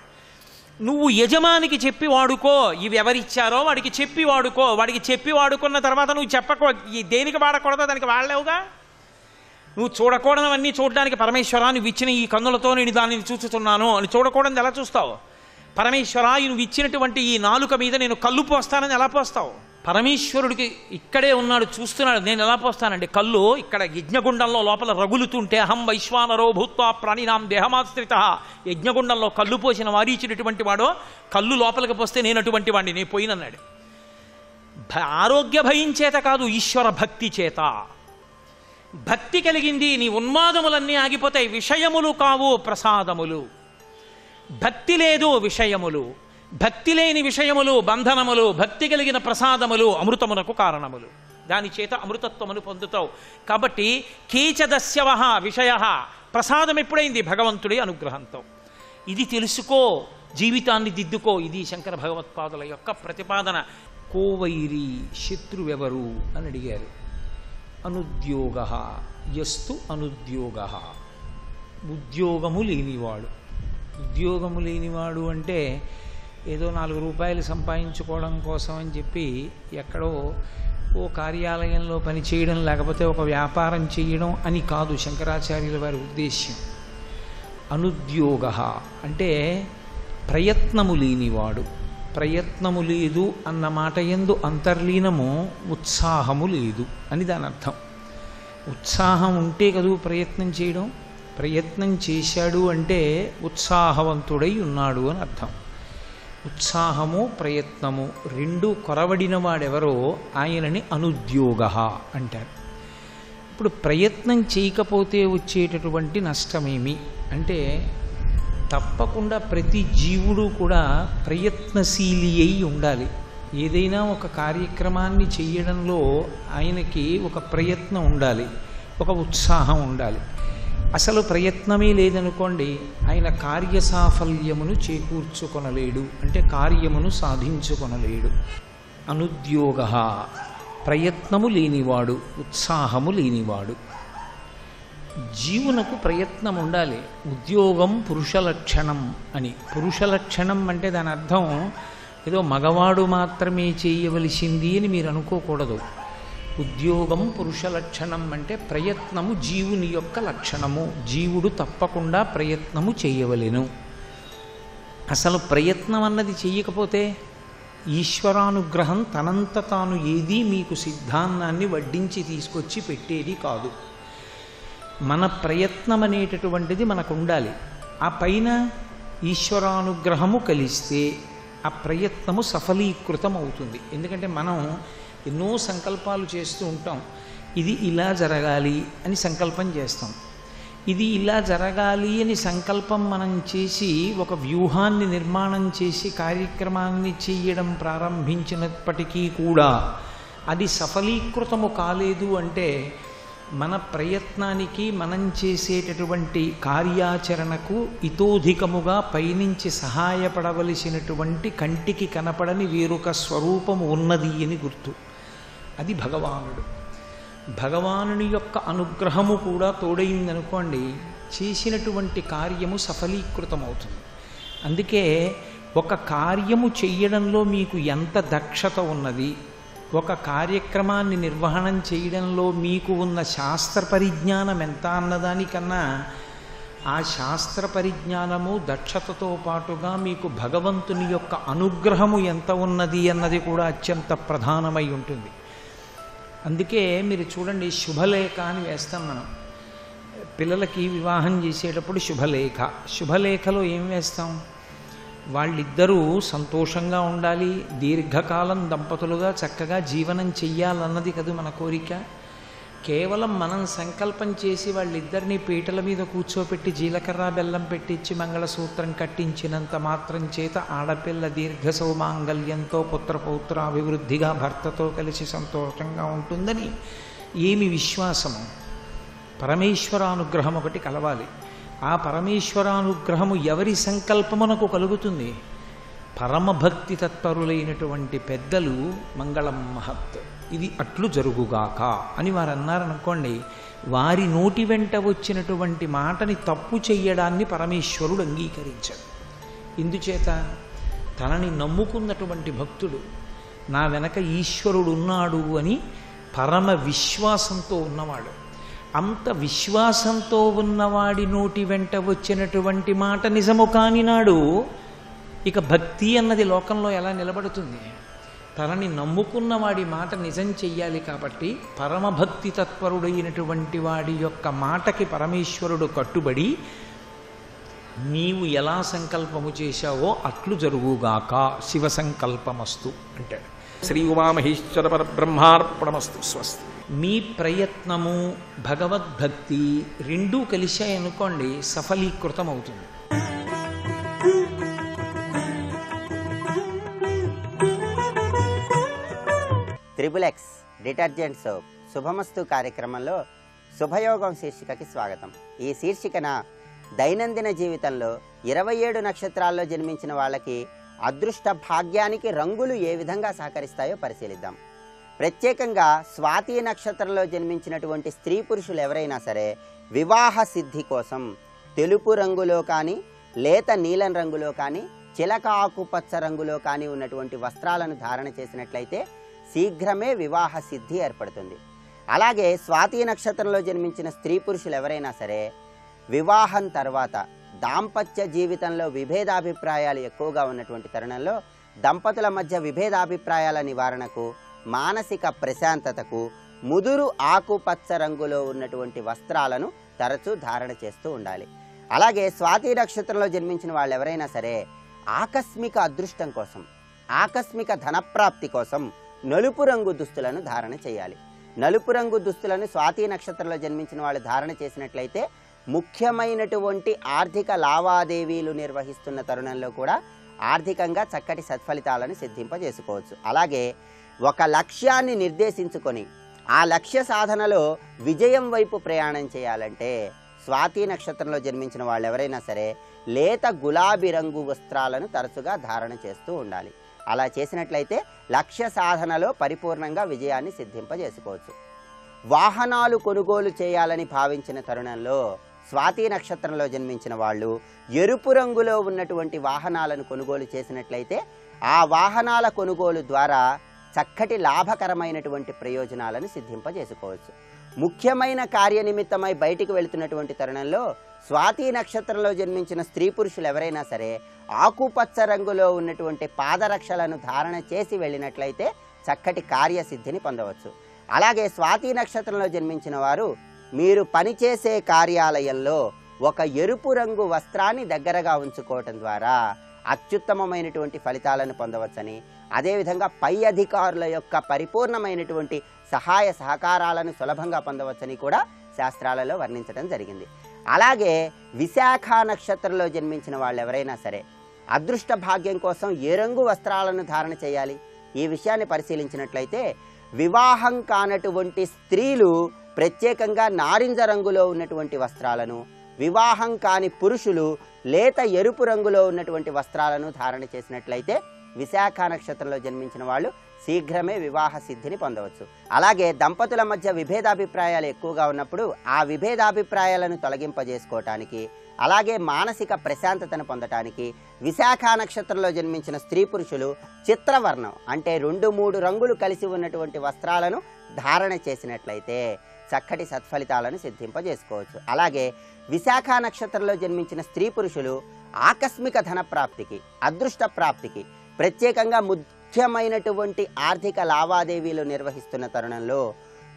నువ్వు యజమానికి చెప్పి వాడుకో, ఇవి ఎవరిచ్చారో వాడికి చెప్పి వాడుకో. వాడికి చెప్పి వాడుకున్న తర్వాత నువ్వు చెప్పకో, దేనికి వాడకూడదో దానికి వాడలేవుగా. నువ్వు చూడకూడదవన్నీ చూడడానికి పరమేశ్వరా నువ్వు ఇచ్చిన ఈ కన్నులతో నేను దానిని చూస్తున్నాను అని చూడకూడదు ఎలా చూస్తావు? పరమేశ్వరా నువ్వు ఇచ్చినటువంటి ఈ నాలుక మీద నేను కళ్ళు పోస్తానని ఎలా పోస్తావు? పరమేశ్వరుడికి ఇక్కడే ఉన్నాడు, చూస్తున్నాడు. నేను ఎలా పోస్తానండి? కళ్ళు ఇక్కడ యజ్ఞగుండంలో లోపల రగులుతుంటే అహం వైశ్వానరో భూత్వా ప్రాణినాం దేహమాశ్రిత, యజ్ఞగుండంలో కళ్ళు పోసిన వారీచినటువంటి వాడో కళ్ళు లోపలికి పోస్తే నేను అటువంటి వాడిని, నేను పోయినన్నాడు. ఆరోగ్య భయం చేత కాదు, ఈశ్వర భక్తి చేత. భక్తి కలిగింది, నీ ఉన్మాదములన్నీ ఆగిపోతాయి. విషయములు కావు ప్రసాదములు. భక్తి లేదు విషయములు, భక్తి లేని విషయములు బంధనములు, భక్తి కలిగిన ప్రసాదములు అమృతమునకు కారణములు. దాని చేత అమృతత్వమును పొందుతావు. కాబట్టి కేచదస్యవహ విషయ, ప్రసాదం ఎప్పుడైంది? భగవంతుడి అనుగ్రహంతో. ఇది తెలుసుకో, జీవితాన్ని దిద్దుకో. ఇది శంకర భగవత్పాదుల యొక్క ప్రతిపాదన. కోవైరి శత్రువెవరు అని అడిగారు. అనుద్యోగ యస్తు అనుద్యోగ, ఉద్యోగము లేనివాడు. ఉద్యోగము లేనివాడు అంటే ఏదో 4 రూపాయలు సంపాదించుకోవడం కోసం అని చెప్పి ఎక్కడో ఓ కార్యాలయంలో పని చేయడం, లేకపోతే ఒక వ్యాపారం చేయడం అని కాదు శంకరాచార్యుల వారి ఉద్దేశ్యం. అనుద్యోగ అంటే ప్రయత్నము లేనివాడు. ప్రయత్నము లేదు అన్న మాట యందు అంతర్లీనము ఉత్సాహము లేదు అని దాని అర్థం. ఉత్సాహం ఉంటే కదూ ప్రయత్నం చేయడం. ప్రయత్నం చేశాడు అంటే ఉత్సాహవంతుడై ఉన్నాడు అని అర్థం. ఉత్సాహము ప్రయత్నము రెండు కొరవడిన వాడెవరో ఆయనని అనుద్యోగ అంటారు. ఇప్పుడు ప్రయత్నం చేయకపోతే వచ్చేటటువంటి నష్టమేమి అంటే, తప్పకుండా ప్రతి జీవుడు కూడా ప్రయత్నశీలి అయి ఉండాలి. ఏదైనా ఒక కార్యక్రమాన్ని చేయడంలో ఆయనకి ఒక ప్రయత్నం ఉండాలి, ఒక ఉత్సాహం ఉండాలి. అసలు ప్రయత్నమే లేదనుకోండి, ఆయన కార్యసాఫల్యమును చేకూర్చుకొనలేడు, అంటే కార్యమును సాధించుకొనలేడు. అనుద్యోగ ప్రయత్నము లేనివాడు, ఉత్సాహము లేనివాడు. జీవునకు ప్రయత్నం ఉండాలి. ఉద్యోగం పురుష లక్షణం అని. పురుష లక్షణం అంటే దాని అర్థం ఏదో మగవాడు మాత్రమే చేయవలసింది అని మీరు అనుకోకూడదు. ఉద్యోగం పురుష లక్షణం అంటే ప్రయత్నము జీవుని యొక్క లక్షణము. జీవుడు తప్పకుండా ప్రయత్నము చేయవలెను. అసలు ప్రయత్నం అన్నది చెయ్యకపోతే ఈశ్వరానుగ్రహం తనంత తాను ఏదీ మీకు సిద్ధాన్నాన్ని వడ్డించి తీసుకొచ్చి పెట్టేది కాదు. మన ప్రయత్నం అనేటటువంటిది మనకు ఉండాలి. ఆ పైన ఈశ్వరానుగ్రహము కలిస్తే ఆ ప్రయత్నము సఫలీకృతం అవుతుంది. ఎందుకంటే మనం ఎన్నో సంకల్పాలు చేస్తూ ఉంటాం. ఇది ఇలా జరగాలి అని సంకల్పం చేస్తాం. ఇది ఇలా జరగాలి అని సంకల్పం మనం చేసి ఒక వ్యూహాన్ని నిర్మాణం చేసి కార్యక్రమాన్ని చేయడం ప్రారంభించినప్పటికీ కూడా అది సఫలీకృతము కాలేదు అంటే మన ప్రయత్నానికి, మనం చేసేటటువంటి కార్యాచరణకు ఇతోధికముగా పైనుంచి సహాయపడవలసినటువంటి కంటికి కనపడని వేరొక స్వరూపము ఉన్నది అని గుర్తు. అది భగవానుడు. భగవానుని యొక్క అనుగ్రహము కూడా తోడైందనుకోండి, చేసినటువంటి కార్యము సఫలీకృతమవుతుంది. అందుకే ఒక కార్యము చెయ్యడంలో మీకు ఎంత దక్షత ఉన్నది, ఒక కార్యక్రమాన్ని నిర్వహణం చేయడంలో మీకు ఉన్న శాస్త్ర పరిజ్ఞానం ఎంత అన్నదానికన్నా ఆ శాస్త్ర పరిజ్ఞానము దక్షతతో పాటుగా మీకు భగవంతుని యొక్క అనుగ్రహము ఎంత ఉన్నది అన్నది కూడా అత్యంత ప్రధానమై ఉంటుంది. అందుకే మీరు చూడండి, శుభలేఖ అని వేస్తాం మనం. పిల్లలకి వివాహం చేసేటప్పుడు శుభలేఖ. శుభలేఖలో ఏం వేస్తాం? వాళ్ళిద్దరూ సంతోషంగా ఉండాలి, దీర్ఘకాలం దంపతులుగా చక్కగా జీవనం చెయ్యాలన్నది కదా మన కోరిక. కేవలం మనం సంకల్పం చేసి వాళ్ళిద్దరినీ పీటల మీద కూర్చోపెట్టి జీలకర్ర బెల్లం పెట్టించి మంగళసూత్రం కట్టించినంత మాత్రం చేత ఆడపిల్ల దీర్ఘ సౌమాంగల్యంతో పుత్రపౌత్రాభివృద్ధిగా భర్తతో కలిసి సంతోషంగా ఉంటుందని ఏమి విశ్వాసము? పరమేశ్వరానుగ్రహం ఒకటి కలవాలి. ఆ పరమేశ్వరానుగ్రహము ఎవరి సంకల్పమునకు కలుగుతుంది? పరమభక్తి తత్పరులైనటువంటి పెద్దలు మంగళం మహత్, ఇది అట్లు జరుగుగాక అని వారు అన్నారనుకోండి, వారి నోటి వెంట వచ్చినటువంటి మాటని తప్పు చెయ్యడాన్ని పరమేశ్వరుడు అంగీకరించాడు. ఇందుచేత తనని నమ్ముకున్నటువంటి భక్తుడు, నా వెనక ఈశ్వరుడు ఉన్నాడు అని పరమ విశ్వాసంతో ఉన్నవాడు, అంత విశ్వాసంతో ఉన్నవాడి నోటి వెంట వచ్చినటువంటి మాట నిజము కాని నాడు ఇక భక్తి అన్నది లోకంలో ఎలా నిలబడుతుంది? తనని నమ్ముకున్న వాడి మాట నిజం చెయ్యాలి. కాబట్టి పరమభక్తి తత్పరుడైనటువంటి వాడి యొక్క మాటకి పరమేశ్వరుడు కట్టుబడి నీవు ఎలా సంకల్పము చేశావో అట్లు జరుగుగాక, శివ సంకల్పమస్తు అంటాడు. శ్రీ ఉమామహేశ్వర పరబ్రహ్మార్పణమస్తు. స్వస్తి. మీ ప్రయత్నము భగవద్భక్తి రెండూ కలిశాయనుకోండి, సఫలీకృతం అవుతుంది. త్రిబుల్ ఎక్స్ డిటర్జెంట్ సోప్ శుభమస్తు కార్యక్రమంలో శుభయోగం శీర్షికకి స్వాగతం. ఈ శీర్షికన దైనందిన జీవితంలో 27 నక్షత్రాల్లో జన్మించిన వాళ్ళకి అదృష్ట భాగ్యానికి రంగులు ఏ విధంగా సహకరిస్తాయో పరిశీలిద్దాం. ప్రత్యేకంగా స్వాతి నక్షత్రంలో జన్మించినటువంటి స్త్రీ పురుషులు ఎవరైనా సరే వివాహ సిద్ధి కోసం తెలుపు రంగులో కానీ, లేత నీలం రంగులో కానీ, చిలక ఆకుపచ్చ రంగులో కానీ ఉన్నటువంటి వస్త్రాలను ధారణ చేసినట్లయితే శీఘ్రమే వివాహ సిద్ధి ఏర్పడుతుంది. అలాగే స్వాతి నక్షత్రంలో జన్మించిన స్త్రీ పురుషులు ఎవరైనా సరే వివాహం తర్వాత దాంపత్య జీవితంలో విభేదాభిప్రాయాలు ఎక్కువగా ఉన్నటువంటి తరుణంలో దంపతుల మధ్య విభేదాభిప్రాయాల నివారణకు, మానసిక ప్రశాంతతకు ముదురు ఆకుపచ్చ రంగులో ఉన్నటువంటి వస్త్రాలను తరచూ ధారణ చేస్తూ ఉండాలి. అలాగే స్వాతి నక్షత్రంలో జన్మించిన వాళ్ళు ఎవరైనా సరే ఆకస్మిక అదృష్టం కోసం, ఆకస్మిక ధనప్రాప్తి కోసం నలుపు రంగు దుస్తులను ధారణ చేయాలి. నలుపు రంగు దుస్తులను స్వాతి నక్షత్రంలో జన్మించిన వాళ్ళు ధారణ చేసినట్లయితే ముఖ్యమైనటువంటి ఆర్థిక లావాదేవీలు నిర్వహిస్తున్న తరుణంలో కూడా ఆర్థికంగా చక్కటి సత్ఫలితాలను సిద్ధింపజేసుకోవచ్చు. అలాగే ఒక లక్ష్యాన్ని నిర్దేశించుకొని ఆ లక్ష్య సాధనలో విజయం వైపు ప్రయాణం చేయాలంటే స్వాతి నక్షత్రంలో జన్మించిన వాళ్ళు ఎవరైనా సరే లేత గులాబీ రంగు వస్త్రాలను తరచుగా ధారణ చేస్తూ ఉండాలి. అలా చేసినట్లయితే లక్ష్య సాధనలో పరిపూర్ణంగా విజయాన్ని సిద్ధింపజేసుకోవచ్చు. వాహనాలు కొనుగోలు చేయాలని భావించిన తరుణంలో స్వాతి నక్షత్రంలో జన్మించిన వాళ్ళు ఎరుపు రంగులో ఉన్నటువంటి వాహనాలను కొనుగోలు చేసినట్లయితే ఆ వాహనాల కొనుగోలు ద్వారా చక్కటి లాభకరమైనటువంటి ప్రయోజనాలను సిద్ధింపజేసుకోవచ్చు. ముఖ్యమైన కార్యనిమిత్తమై బయటికి వెళుతున్నటువంటి తరుణంలో స్వాతి నక్షత్రంలో జన్మించిన స్త్రీ పురుషులు ఎవరైనా సరే ఆకుపచ్చ రంగులో ఉన్నటువంటి పాదరక్షలను ధారణ చేసి వెళ్ళినట్లయితే చక్కటి కార్యసిద్ధిని పొందవచ్చు. అలాగే స్వాతి నక్షత్రంలో జన్మించిన వారు మీరు పనిచేసే కార్యాలయంలో ఒక ఎరుపు రంగు వస్త్రాన్ని దగ్గరగా ఉంచుకోవటం ద్వారా అత్యుత్తమమైనటువంటి ఫలితాలను పొందవచ్చని, అదేవిధంగా పై అధికారుల యొక్క పరిపూర్ణమైనటువంటి సహాయ సహకారాలను సులభంగా పొందవచ్చని కూడా శాస్త్రాలలో వర్ణించడం జరిగింది. అలాగే విశాఖ నక్షత్రంలో జన్మించిన వాళ్ళు ఎవరైనా సరే అదృష్ట భాగ్యం కోసం ఏ రంగు వస్త్రాలను ధారణ చేయాలి? ఈ విషయాన్ని పరిశీలించినట్లయితే వివాహం కానటువంటి స్త్రీలు ప్రత్యేకంగా నారింజ రంగులో ఉన్నటువంటి వస్త్రాలను, వివాహం కాని పురుషులు లేత ఎరుపు రంగులో ఉన్నటువంటి వస్త్రాలను ధారణ చేసినట్లయితే విశాఖ నక్షత్రంలో జన్మించిన వాళ్ళు శీఘ్రమే వివాహ సిద్ధిని పొందవచ్చు. అలాగే దంపతుల మధ్య విభేదాభిప్రాయాలు ఎక్కువగా ఉన్నప్పుడు ఆ విభేదాభిప్రాయాలను తొలగింపజేసుకోవటానికి, అలాగే మానసిక ప్రశాంతతను పొందటానికి విశాఖ నక్షత్రంలో జన్మించిన స్త్రీ పురుషులు చిత్రవర్ణం అంటే 2-3 రంగులు కలిసి ఉన్నటువంటి వస్త్రాలను ధారణ చేసినట్లయితే చక్కటి సత్ఫలితాలను సిద్ధింపజేసుకోవచ్చు. అలాగే విశాఖ నక్షత్రంలో జన్మించిన స్త్రీ పురుషులు ఆకస్మిక ధన ప్రాప్తికి, అదృష్ట ప్రాప్తికి, ప్రత్యేకంగా ముఖ్యమైనటువంటి ఆర్థిక లావాదేవీలు నిర్వహిస్తున్న తరుణంలో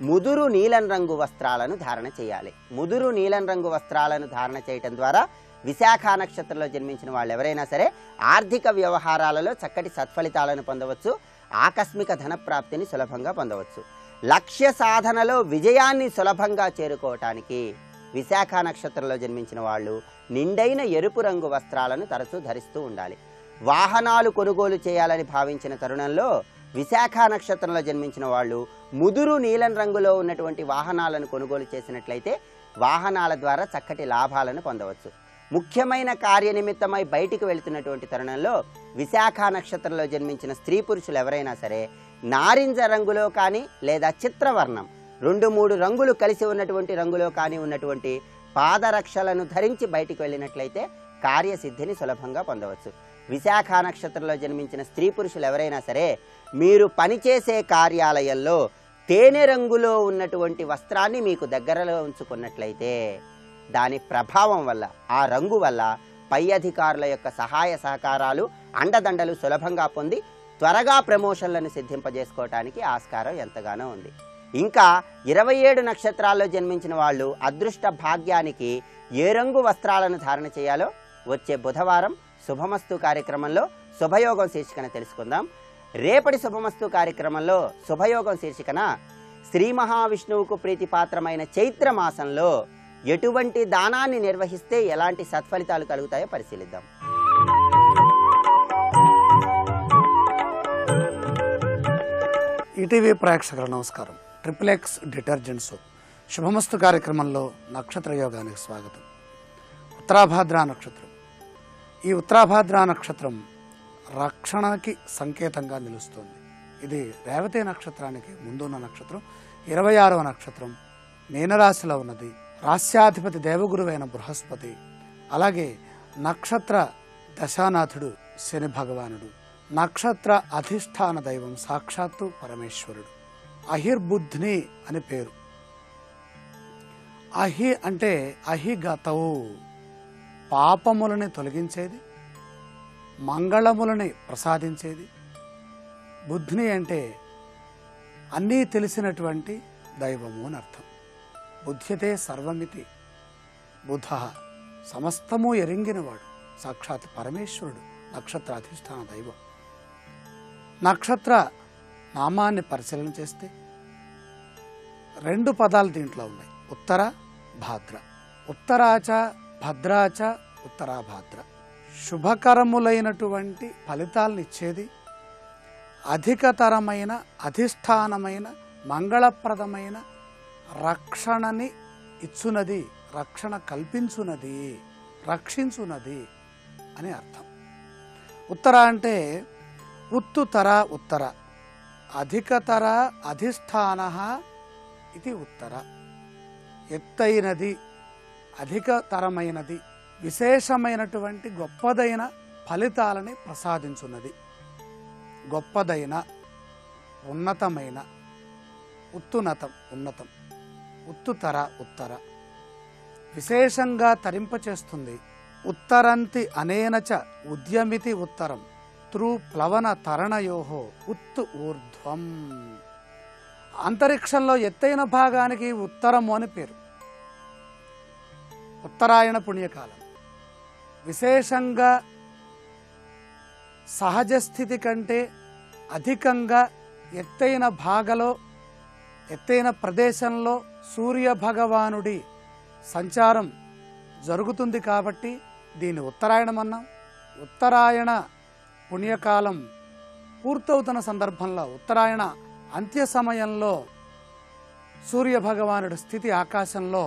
ముదురు నీలం రంగు వస్త్రాలను ధారణ చేయాలి. ముదురు నీలం రంగు వస్త్రాలను ధారణ చేయటం ద్వారా విశాఖ నక్షత్రంలో జన్మించిన వాళ్ళు ఎవరైనా సరే ఆర్థిక వ్యవహారాలలో చక్కటి సత్ఫలితాలను పొందవచ్చు, ఆకస్మిక ధన ప్రాప్తిని సులభంగా పొందవచ్చు. లక్ష్య సాధనలో విజయాన్ని సులభంగా చేరుకోవటానికి విశాఖ నక్షత్రంలో జన్మించిన వాళ్ళు నిండైన ఎరుపు రంగు వస్త్రాలను తరచూ ధరిస్తూ ఉండాలి. వాహనాలు కొనుగోలు చేయాలని భావించిన తరుణంలో విశాఖ నక్షత్రంలో జన్మించిన వాళ్ళు ముదురు నీలం రంగులో ఉన్నటువంటి వాహనాలను కొనుగోలు చేసినట్లయితే వాహనాల ద్వారా చక్కటి లాభాలను పొందవచ్చు. ముఖ్యమైన కార్యనిమిత్తమై బయటికి వెళుతున్నటువంటి తరుణంలో విశాఖ నక్షత్రంలో జన్మించిన స్త్రీ పురుషులు ఎవరైనా సరే నారింజ రంగులో కానీ లేదా చిత్రవర్ణం 2-3 రంగులు కలిసి ఉన్నటువంటి రంగులో కానీ ఉన్నటువంటి పాదరక్షలను ధరించి బయటికి వెళ్ళినట్లయితే కార్యసిద్ధిని సులభంగా పొందవచ్చు. విశాఖ నక్షత్రంలో జన్మించిన స్త్రీ పురుషులు ఎవరైనా సరే మీరు పనిచేసే కార్యాలయంలో తేనె రంగులో ఉన్నటువంటి వస్త్రాన్ని మీకు దగ్గరలో ఉంచుకున్నట్లయితే దాని ప్రభావం వల్ల, ఆ రంగు వల్ల పై అధికారుల యొక్క సహాయ సహకారాలు, అండదండలు సులభంగా పొంది త్వరగా ప్రమోషన్లను సిద్ధింపజేసుకోవటానికి ఆస్కారం ఎంతగానో ఉంది. ఇంకా 27 నక్షత్రాల్లో జన్మించిన వాళ్ళు అదృష్ట భాగ్యానికి ఏ రంగు వస్త్రాలను ధారణ చేయాలో వచ్చే బుధవారం శుభమస్తు కార్యక్రమంలో శుభయోగం శీర్షికన తెలుసుకుందాం. రేపటి శుభమస్తు కార్యక్రమంలో శుభయోగం శీర్షికన శ్రీ మహావిష్ణువుకు ప్రీతిపాత్రమైన చైత్ర మాసంలో ఎటువంటి దానాన్ని నిర్వహిస్తే ఎలాంటి సత్ఫలితాలు కలుగుతాయో పరిశీలిద్దాం. ఈటీవీ ప్రేక్షకులకు నమస్కారం. ట్రిపుల్ ఎక్స్ డిటర్జెంట్ సోప్ శుభమస్తు కార్యక్రమంలో నక్షత్ర యోగానికి స్వాగతం. ఉత్తరాభాద్ర నక్షత్రం. ఈ ఉత్తరాభాద్ర నక్షత్రం రక్షణకి సంకేతంగా నిలుస్తుంది. ఇది రేవతి నక్షత్రానికి ముందున్న నక్షత్రం. 26వ నక్షత్రం మీనరాశిలో ఉన్నది. రాస్యాధిపతి దేవగురువైన బృహస్పతి, అలాగే నక్షత్ర దశానాథుడు శని భగవానుడు, నక్షత్ర అధిష్టాన దైవం సాక్షాత్తు పరమేశ్వరుడు. అహిర్బుద్ధిని అని పేరు. అహి అంటే అహిగతవు, పాపములని తొలగించేది, మంగళములని ప్రసాదించేది. బుద్ధిని అంటే అన్నీ తెలిసినటువంటి దైవము అని అర్థం. బుద్ధ్యతే సర్వమితి బుధ, సమస్తము ఎరింగినవాడు సాక్షాత్ పరమేశ్వరుడు, నక్షత్ర అధిష్టాన దైవం. నక్షత్ర నామాన్ని పరిశీలన చేస్తే 2 పదాలు దీంట్లో ఉన్నాయి, ఉత్తర భాద్ర. ఉత్తరాచ భద్రాచ ఉత్తరాభాద్ర. శుభకరములైనటువంటి ఫలితాలను ఇచ్చేది, అధికతరమైన అధిష్టానమైన మంగళప్రదమైన రక్షణని ఇచ్చునది, రక్షణ కల్పించునది, రక్షించునది అని అర్థం. ఉత్తర అంటే ఉత్తుతర, ఉత్తర అధికతర అధిష్టాన ఇది ఉత్తర. ఎత్తైనది, అధికతరమైనది, విశేషమైనటువంటి గొప్పదైన ఫలితాలని ప్రసాదించున్నది. గొప్పదైన, ఉన్నతమైన, ఉత్తున్నతం, ఉన్నతం, ఉత్తుతర, ఉత్తర విశేషంగా తరింపచేస్తుంది. ఉత్తరంతి అనేనచ ఉద్యమితి ఉత్తరం త్రు ప్లవన తరణయోహో ఉత్తు ఊర్ధ్వం. అంతరిక్షంలో ఎత్తైన భాగానికి ఉత్తరము అని పేరు. ఉత్తరాయణ పుణ్యకాలం విశేషంగా సహజ స్థితి కంటే అధికంగా ఎత్తైన భాగలో, ఎత్తైన ప్రదేశంలో సూర్య భగవానుడి సంచారం జరుగుతుంది కాబట్టి దీన్ని ఉత్తరాయణం అన్నాం. ఉత్తరాయణ పుణ్యకాలం పూర్తవుతున్న సందర్భంలో, ఉత్తరాయణ అంత్య సమయంలో సూర్య భగవానుడి స్థితి ఆకాశంలో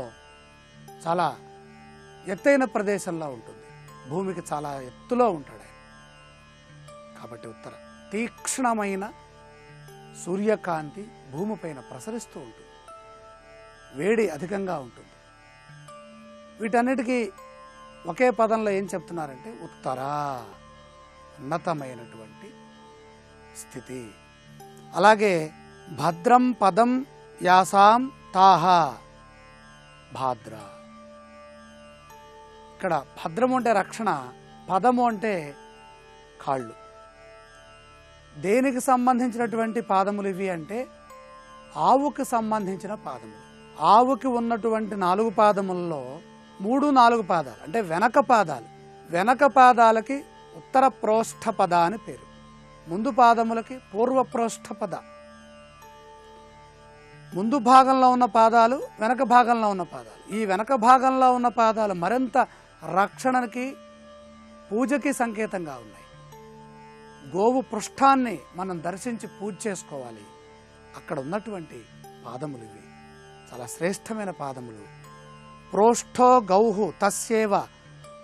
చాలా ఎత్తైన ప్రదేశంలో ఉంటుంది, భూమికి చాలా ఎత్తులో ఉంటాడు ఆయన. కాబట్టి ఉత్తర తీక్ష్ణమైన సూర్యకాంతి భూమిపైన ప్రసరిస్తూ ఉంటుంది, వేడి అధికంగా ఉంటుంది. వీటన్నిటికీ ఒకే పదంలో ఏం చెప్తున్నారంటే ఉత్తర, ఉన్నతమైనటువంటి స్థితి. అలాగే భద్రం పదం యాసాం తాహ భాద్ర. ఇక్కడ భద్రము అంటే రక్షణ, పదము అంటే కాళ్ళు. దేనికి సంబంధించినటువంటి పాదములు ఇవి అంటే ఆవుకి సంబంధించిన పాదములు. ఆవుకి ఉన్నటువంటి 4 పాదములలో 3-4 పాదాలు అంటే వెనక పాదాలు. వెనక పాదాలకి ఉత్తర ప్రోష్ఠపద అని పేరు, ముందు పాదములకి పూర్వ ప్రోష్ఠపద. ముందు భాగంలో ఉన్న పాదాలు, వెనక భాగంలో ఉన్న పాదాలు. ఈ వెనక భాగంలో ఉన్న పాదాలు మరింత రక్షణకి, పూజకి సంకేతంగా ఉన్నాయి. గోవు పృష్ఠాన్ని మనం దర్శించి పూజ చేసుకోవాలి. అక్కడ ఉన్నటువంటి పాదములు ఇవి చాలా శ్రేష్టమైన పాదములు. ప్రోష్ఠో గౌహు తస్యేవ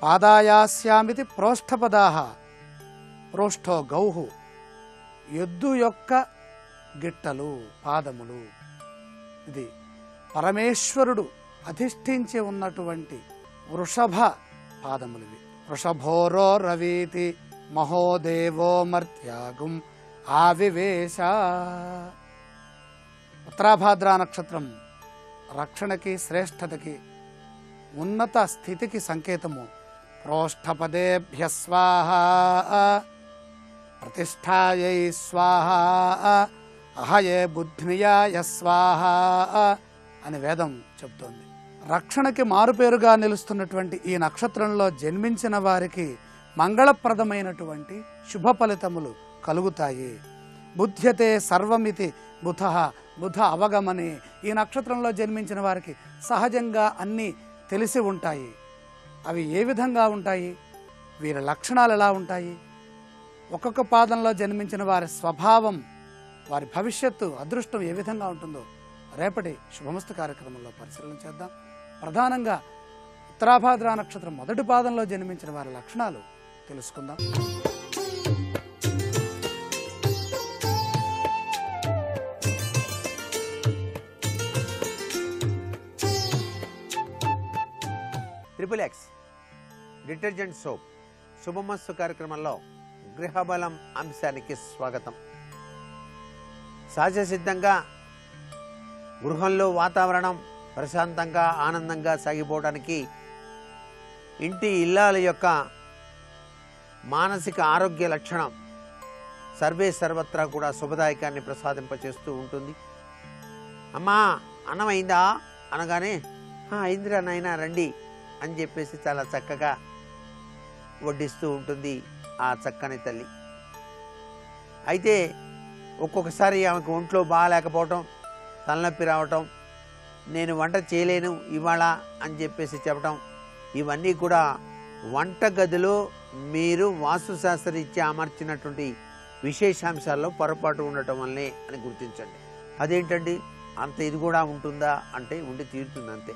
పాదాయాస్యామితి ప్రోష్ఠపదాః. ప్రోష్ఠో గౌహు ఎద్దు యొక్క గిట్టలు, పాదములు. ఇది పరమేశ్వరుడు అధిష్ఠించి ఉన్నటువంటి వృషభ పాదములివి. వృషభోరో రవీతి మహోదేవో మర్త్యాగుం ఆవివేశ. ఉత్తరాభాద్ర నక్షత్రం రక్షణకి, శ్రేష్టతకి, ఉన్నత స్థితికి సంకేతము. ప్రోష్ఠపదేభ్య స్వాహ, ప్రతిష్ఠాయై స్వాహ, అహయే బుద్ధ్నియాయ స్వాహ అని వేదం చెబుతోంది. రక్షణకి మారుపేరుగా నిలుస్తున్నటువంటి ఈ నక్షత్రంలో జన్మించిన వారికి మంగళప్రదమైనటువంటి శుభ ఫలితములు కలుగుతాయి. బుధ్యతే సర్వమితి బుధ, బుధ అవగమని. ఈ నక్షత్రంలో జన్మించిన వారికి సహజంగా అన్నీ తెలిసి ఉంటాయి. అవి ఏ విధంగా ఉంటాయి, వీరి లక్షణాలు ఎలా ఉంటాయి, ఒక్కొక్క పాదంలో జన్మించిన వారి స్వభావం, వారి భవిష్యత్తు, అదృష్టం ఏ విధంగా ఉంటుందో రేపటి శుభమస్తు కార్యక్రమంలో పరిశీలన చేద్దాం. ప్రధానంగా ఉత్తరాభాద్ర నక్షత్రం మొదటి పాదంలో జన్మించిన వారి లక్షణాలు తెలుసుకుందాం. ట్రిపుల్ ఎక్స్ డిటర్జెంట్ సోప్ శుభమస్తు కార్యక్రమంలో గృహబలం అంశానికి స్వాగతం. సహజ సిద్ధంగా గృహంలో వాతావరణం ప్రశాంతంగా, ఆనందంగా సాగిపోవడానికి ఇంటి ఇల్లాల యొక్క మానసిక ఆరోగ్య లక్షణం సర్వే సర్వత్రా కూడా శుభదాయకాన్ని ప్రసాదింపచేస్తూ ఉంటుంది. అమ్మా అన్నం అయిందా అనగానే అయిందిరా నాయనా రండి అని చెప్పేసి చాలా చక్కగా వడ్డిస్తూ ఉంటుంది ఆ చక్కని తల్లి. అయితే ఒక్కొక్కసారి ఆమెకు ఒంట్లో బాగాలేకపోవటం, తలనొప్పి రావటం, నేను వంట చేయలేను ఇవాళ అని చెప్పేసి చెప్పటం, ఇవన్నీ కూడా వంటగదిలో మీరు వాస్తుశాస్త్రరీత్యా అమర్చినటువంటి విశేషాంశాల్లో పొరపాటు ఉండటం వల్లనే అని గుర్తించండి. అదేంటండి అంత ఇది కూడా ఉంటుందా అంటే ఉండి తీరుతుంది అంతే.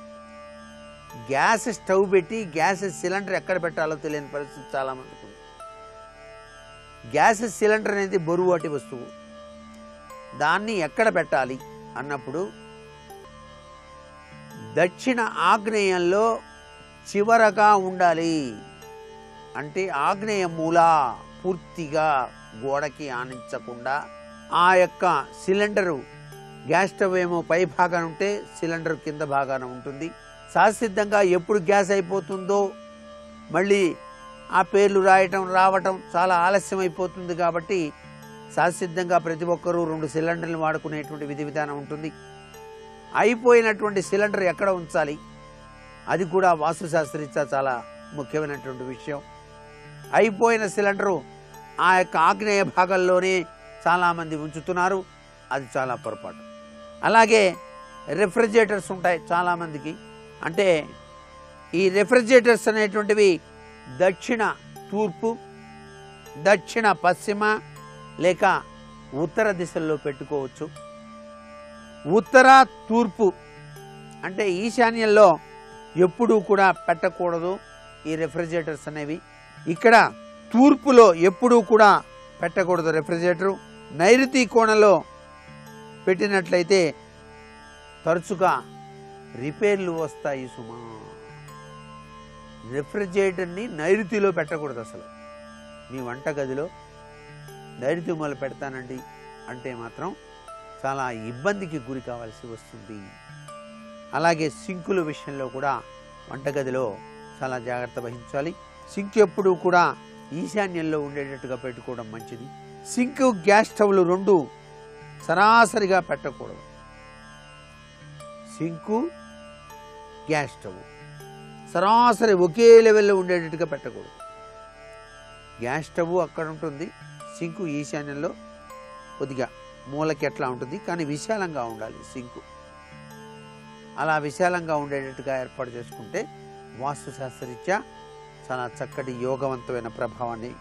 గ్యాస్ స్టవ్ పెట్టి గ్యాస్ సిలిండర్ ఎక్కడ పెట్టాలో తెలియని పరిస్థితి చాలామందికి ఉంది. గ్యాస్ సిలిండర్ అనేది బరువాటి వస్తువు, దాన్ని ఎక్కడ పెట్టాలి అన్నప్పుడు దక్షిణ ఆగ్నేయంలో చివరగా ఉండాలి. అంటే ఆగ్నేయ మూల పూర్తిగా గోడకి ఆనించకుండా ఆ యొక్క సిలిండరు గ్యాస్ స్టవ్ ఏమో పై భాగాన ఉంటే సిలిండర్ కింద భాగాన ఉంటుంది. సహసిద్ధంగా ఎప్పుడు గ్యాస్ అయిపోతుందో మళ్ళీ ఆ పేర్లు రావటం చాలా ఆలస్యం అయిపోతుంది. కాబట్టి సహసిద్ధంగా ప్రతి ఒక్కరూ 2 సిలిండర్లు వాడుకునేటువంటి విధి విధానం ఉంటుంది. అయిపోయినటువంటి సిలిండర్ ఎక్కడ ఉంచాలి అది కూడా వాస్తుశాస్త్రరీత్యా చాలా ముఖ్యమైనటువంటి విషయం. అయిపోయిన సిలిండరు ఆ యొక్క ఆగ్నేయ భాగంలోనే చాలామంది ఉంచుతున్నారు, అది చాలా పొరపాటు. అలాగే రెఫ్రిజిరేటర్స్ ఉంటాయి చాలామందికి. అంటే ఈ రెఫ్రిజిరేటర్స్ అనేటువంటివి దక్షిణ తూర్పు, దక్షిణ పశ్చిమ లేక ఉత్తర దిశల్లో పెట్టుకోవచ్చు. ఉత్తర తూర్పు అంటే ఈశాన్యంలో ఎప్పుడూ కూడా పెట్టకూడదు ఈ రెఫ్రిజిరేటర్స్ అనేవి. ఇక్కడ తూర్పులో ఎప్పుడూ కూడా పెట్టకూడదు రెఫ్రిజిరేటరు. నైరుతి కోణంలో పెట్టినట్లయితే తరచుగా రిపేర్లు వస్తాయి సుమా. రెఫ్రిజిరేటర్ని నైరుతిలో పెట్టకూడదు అసలు. మీ వంటగదిలో నైరుతి మూల పెడతానండి అంటే మాత్రం చాలా ఇబ్బందికి గురి కావాల్సి వస్తుంది. అలాగే సింకుల విషయంలో కూడా వంటగదిలో చాలా జాగ్రత్త వహించాలి. సింక్ ఎప్పుడూ కూడా ఈశాన్యంలో ఉండేటట్టుగా పెట్టుకోవడం మంచిది. సింక్ గ్యాస్ స్టవ్లు 2 సరాసరిగా పెట్టకూడదు. సింకు గ్యాస్ స్టవ్ సరాసరి ఒకే లెవెల్లో ఉండేటట్టుగా పెట్టకూడదు. గ్యాస్ స్టవ్ అక్కడ ఉంటుంది, సింకు ఈశాన్యంలో కొద్దిగా మూలకి ఎట్లా ఉంటుంది, కానీ విశాలంగా ఉండాలి సింకు. అలా విశాలంగా ఉండేటట్టుగా ఏర్పాటు చేసుకుంటే వాస్తుశాస్త్రరీత్యా చాలా చక్కటి యోగవంతమైన ప్రభావాన్ని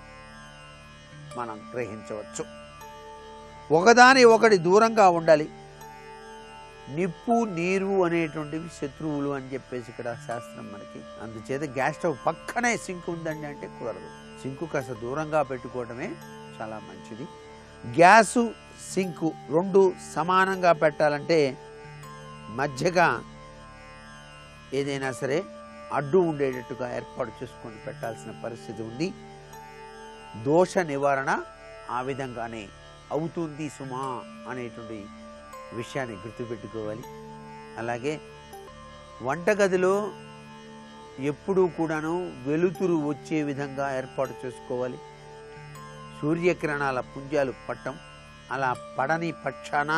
మనం గ్రహించవచ్చు. ఒకదాని ఒకటి దూరంగా ఉండాలి. నిప్పు నీరు అనేటువంటివి శత్రువులు అని చెప్పేసి ఇక్కడ శాస్త్రం మనకి. అందుచేత గ్యాస్ స్టవ్ పక్కనే సింక్ ఉందండి అంటే కుదరదు. సింకు కాస్త దూరంగా పెట్టుకోవడమే చాలా మంచిది. గ్యాసు సింకు 2 సమానంగా పెట్టాలంటే మధ్యగా ఏదైనా సరే అడ్డు ఉండేటట్టుగా ఏర్పాటు చేసుకొని పెట్టాల్సిన పరిస్థితి ఉంది. దోష నివారణ ఆ విధంగానే అవుతుంది సుమా అనేటువంటి విషయాన్ని గుర్తుపెట్టుకోవాలి. అలాగే వంటగదిలో ఎప్పుడూ కూడాను వెలుతురు వచ్చే విధంగా ఏర్పాటు చేసుకోవాలి. సూర్యకిరణాల పుంజాలు పట్టం, అలా పడని పక్షాన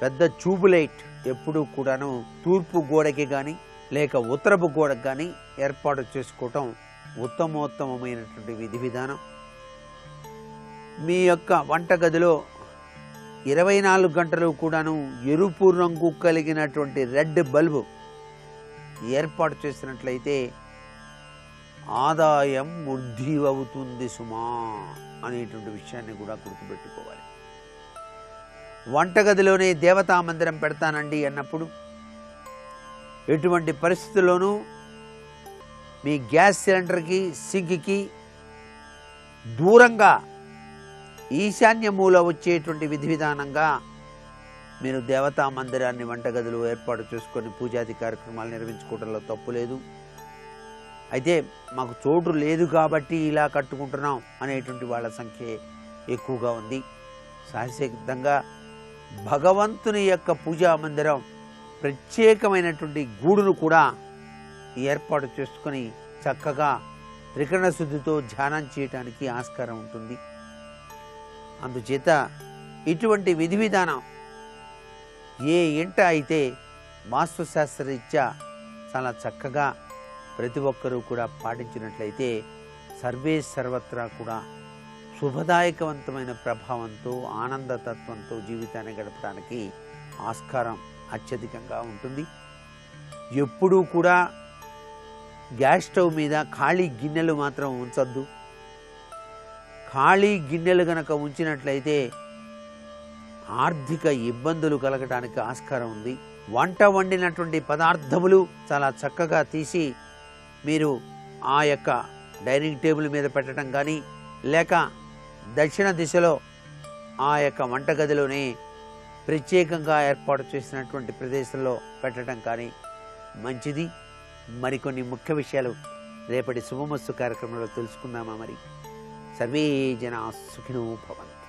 పెద్ద ట్యూబ్ లైట్ ఎప్పుడూ కూడాను తూర్పు గోడకి కానీ లేక ఉత్తరపు గోడకు కానీ ఏర్పాటు చేసుకోవటం ఉత్తమోత్తమైనటువంటి విధి విధానం. మీ యొక్క వంటగదిలో 24 గంటలు కూడాను ఎరుపు రంగు కలిగినటువంటి రెడ్ బల్బు ఏర్పాటు చేసినట్లయితే ఆదాయం వృద్ధి అవుతుంది సుమా అనేటువంటి విషయాన్ని కూడా గుర్తుపెట్టుకోవాలి. వంటగదిలోనే దేవతా మందిరం పెడతానండి అన్నప్పుడు ఎటువంటి పరిస్థితుల్లోనూ మీ గ్యాస్ సిలిండర్కి సింక్కి దూరంగా ఈశాన్య మూల వచ్చేటువంటి విధి విధానంగా మీరు దేవతా మందిరాన్ని వంటగదిలో ఏర్పాటు చేసుకొని పూజాది కార్యక్రమాలు నిర్వహించుకోవడంలో తప్పు లేదు. అయితే మాకు చోటు లేదు కాబట్టి ఇలా కట్టుకుంటున్నాం అనేటువంటి వాళ్ళ సంఖ్య ఎక్కువగా ఉంది. సహజసిద్ధంగా భగవంతుని యొక్క పూజా మందిరం ప్రత్యేకమైనటువంటి గూడును కూడా ఏర్పాటు చేసుకొని చక్కగా త్రికరణ శుద్ధితో ధ్యానం చేయటానికి ఆస్కారం ఉంటుంది. అందుచేత ఇటువంటి విధి విధానం ఏ ఇంట అయితే వాస్తుశాస్త్రరీత్యా చాలా చక్కగా ప్రతి ఒక్కరూ కూడా పాటించినట్లయితే సర్వే సర్వత్రా కూడా శుభదాయకవంతమైన ప్రభావంతో ఆనందతత్వంతో జీవితాన్ని గడపడానికి ఆస్కారం అత్యధికంగా ఉంటుంది. ఎప్పుడూ కూడా గ్యాస్ స్టవ్ మీద ఖాళీ గిన్నెలు మాత్రం ఉంచొద్దు. ఖాళీ గిన్నెలు గనక ఉంచినట్లయితే ఆర్థిక ఇబ్బందులు కలగడానికి ఆస్కారం ఉంది. వంట వండినటువంటి పదార్థములు చాలా చక్కగా తీసి మీరు ఆ యొక్క డైనింగ్ టేబుల్ మీద పెట్టడం కానీ, లేక దక్షిణ దిశలో ఆ యొక్క వంటగదిలోనే ప్రత్యేకంగా ఏర్పాటు చేసినటువంటి ప్రదేశంలో పెట్టడం కానీ మంచిది. మరికొన్ని ముఖ్య విషయాలు రేపటి శుభమస్తు కార్యక్రమంలో తెలుసుకుందామా? మరి సర్వే జనా సుఖినో భవంతు.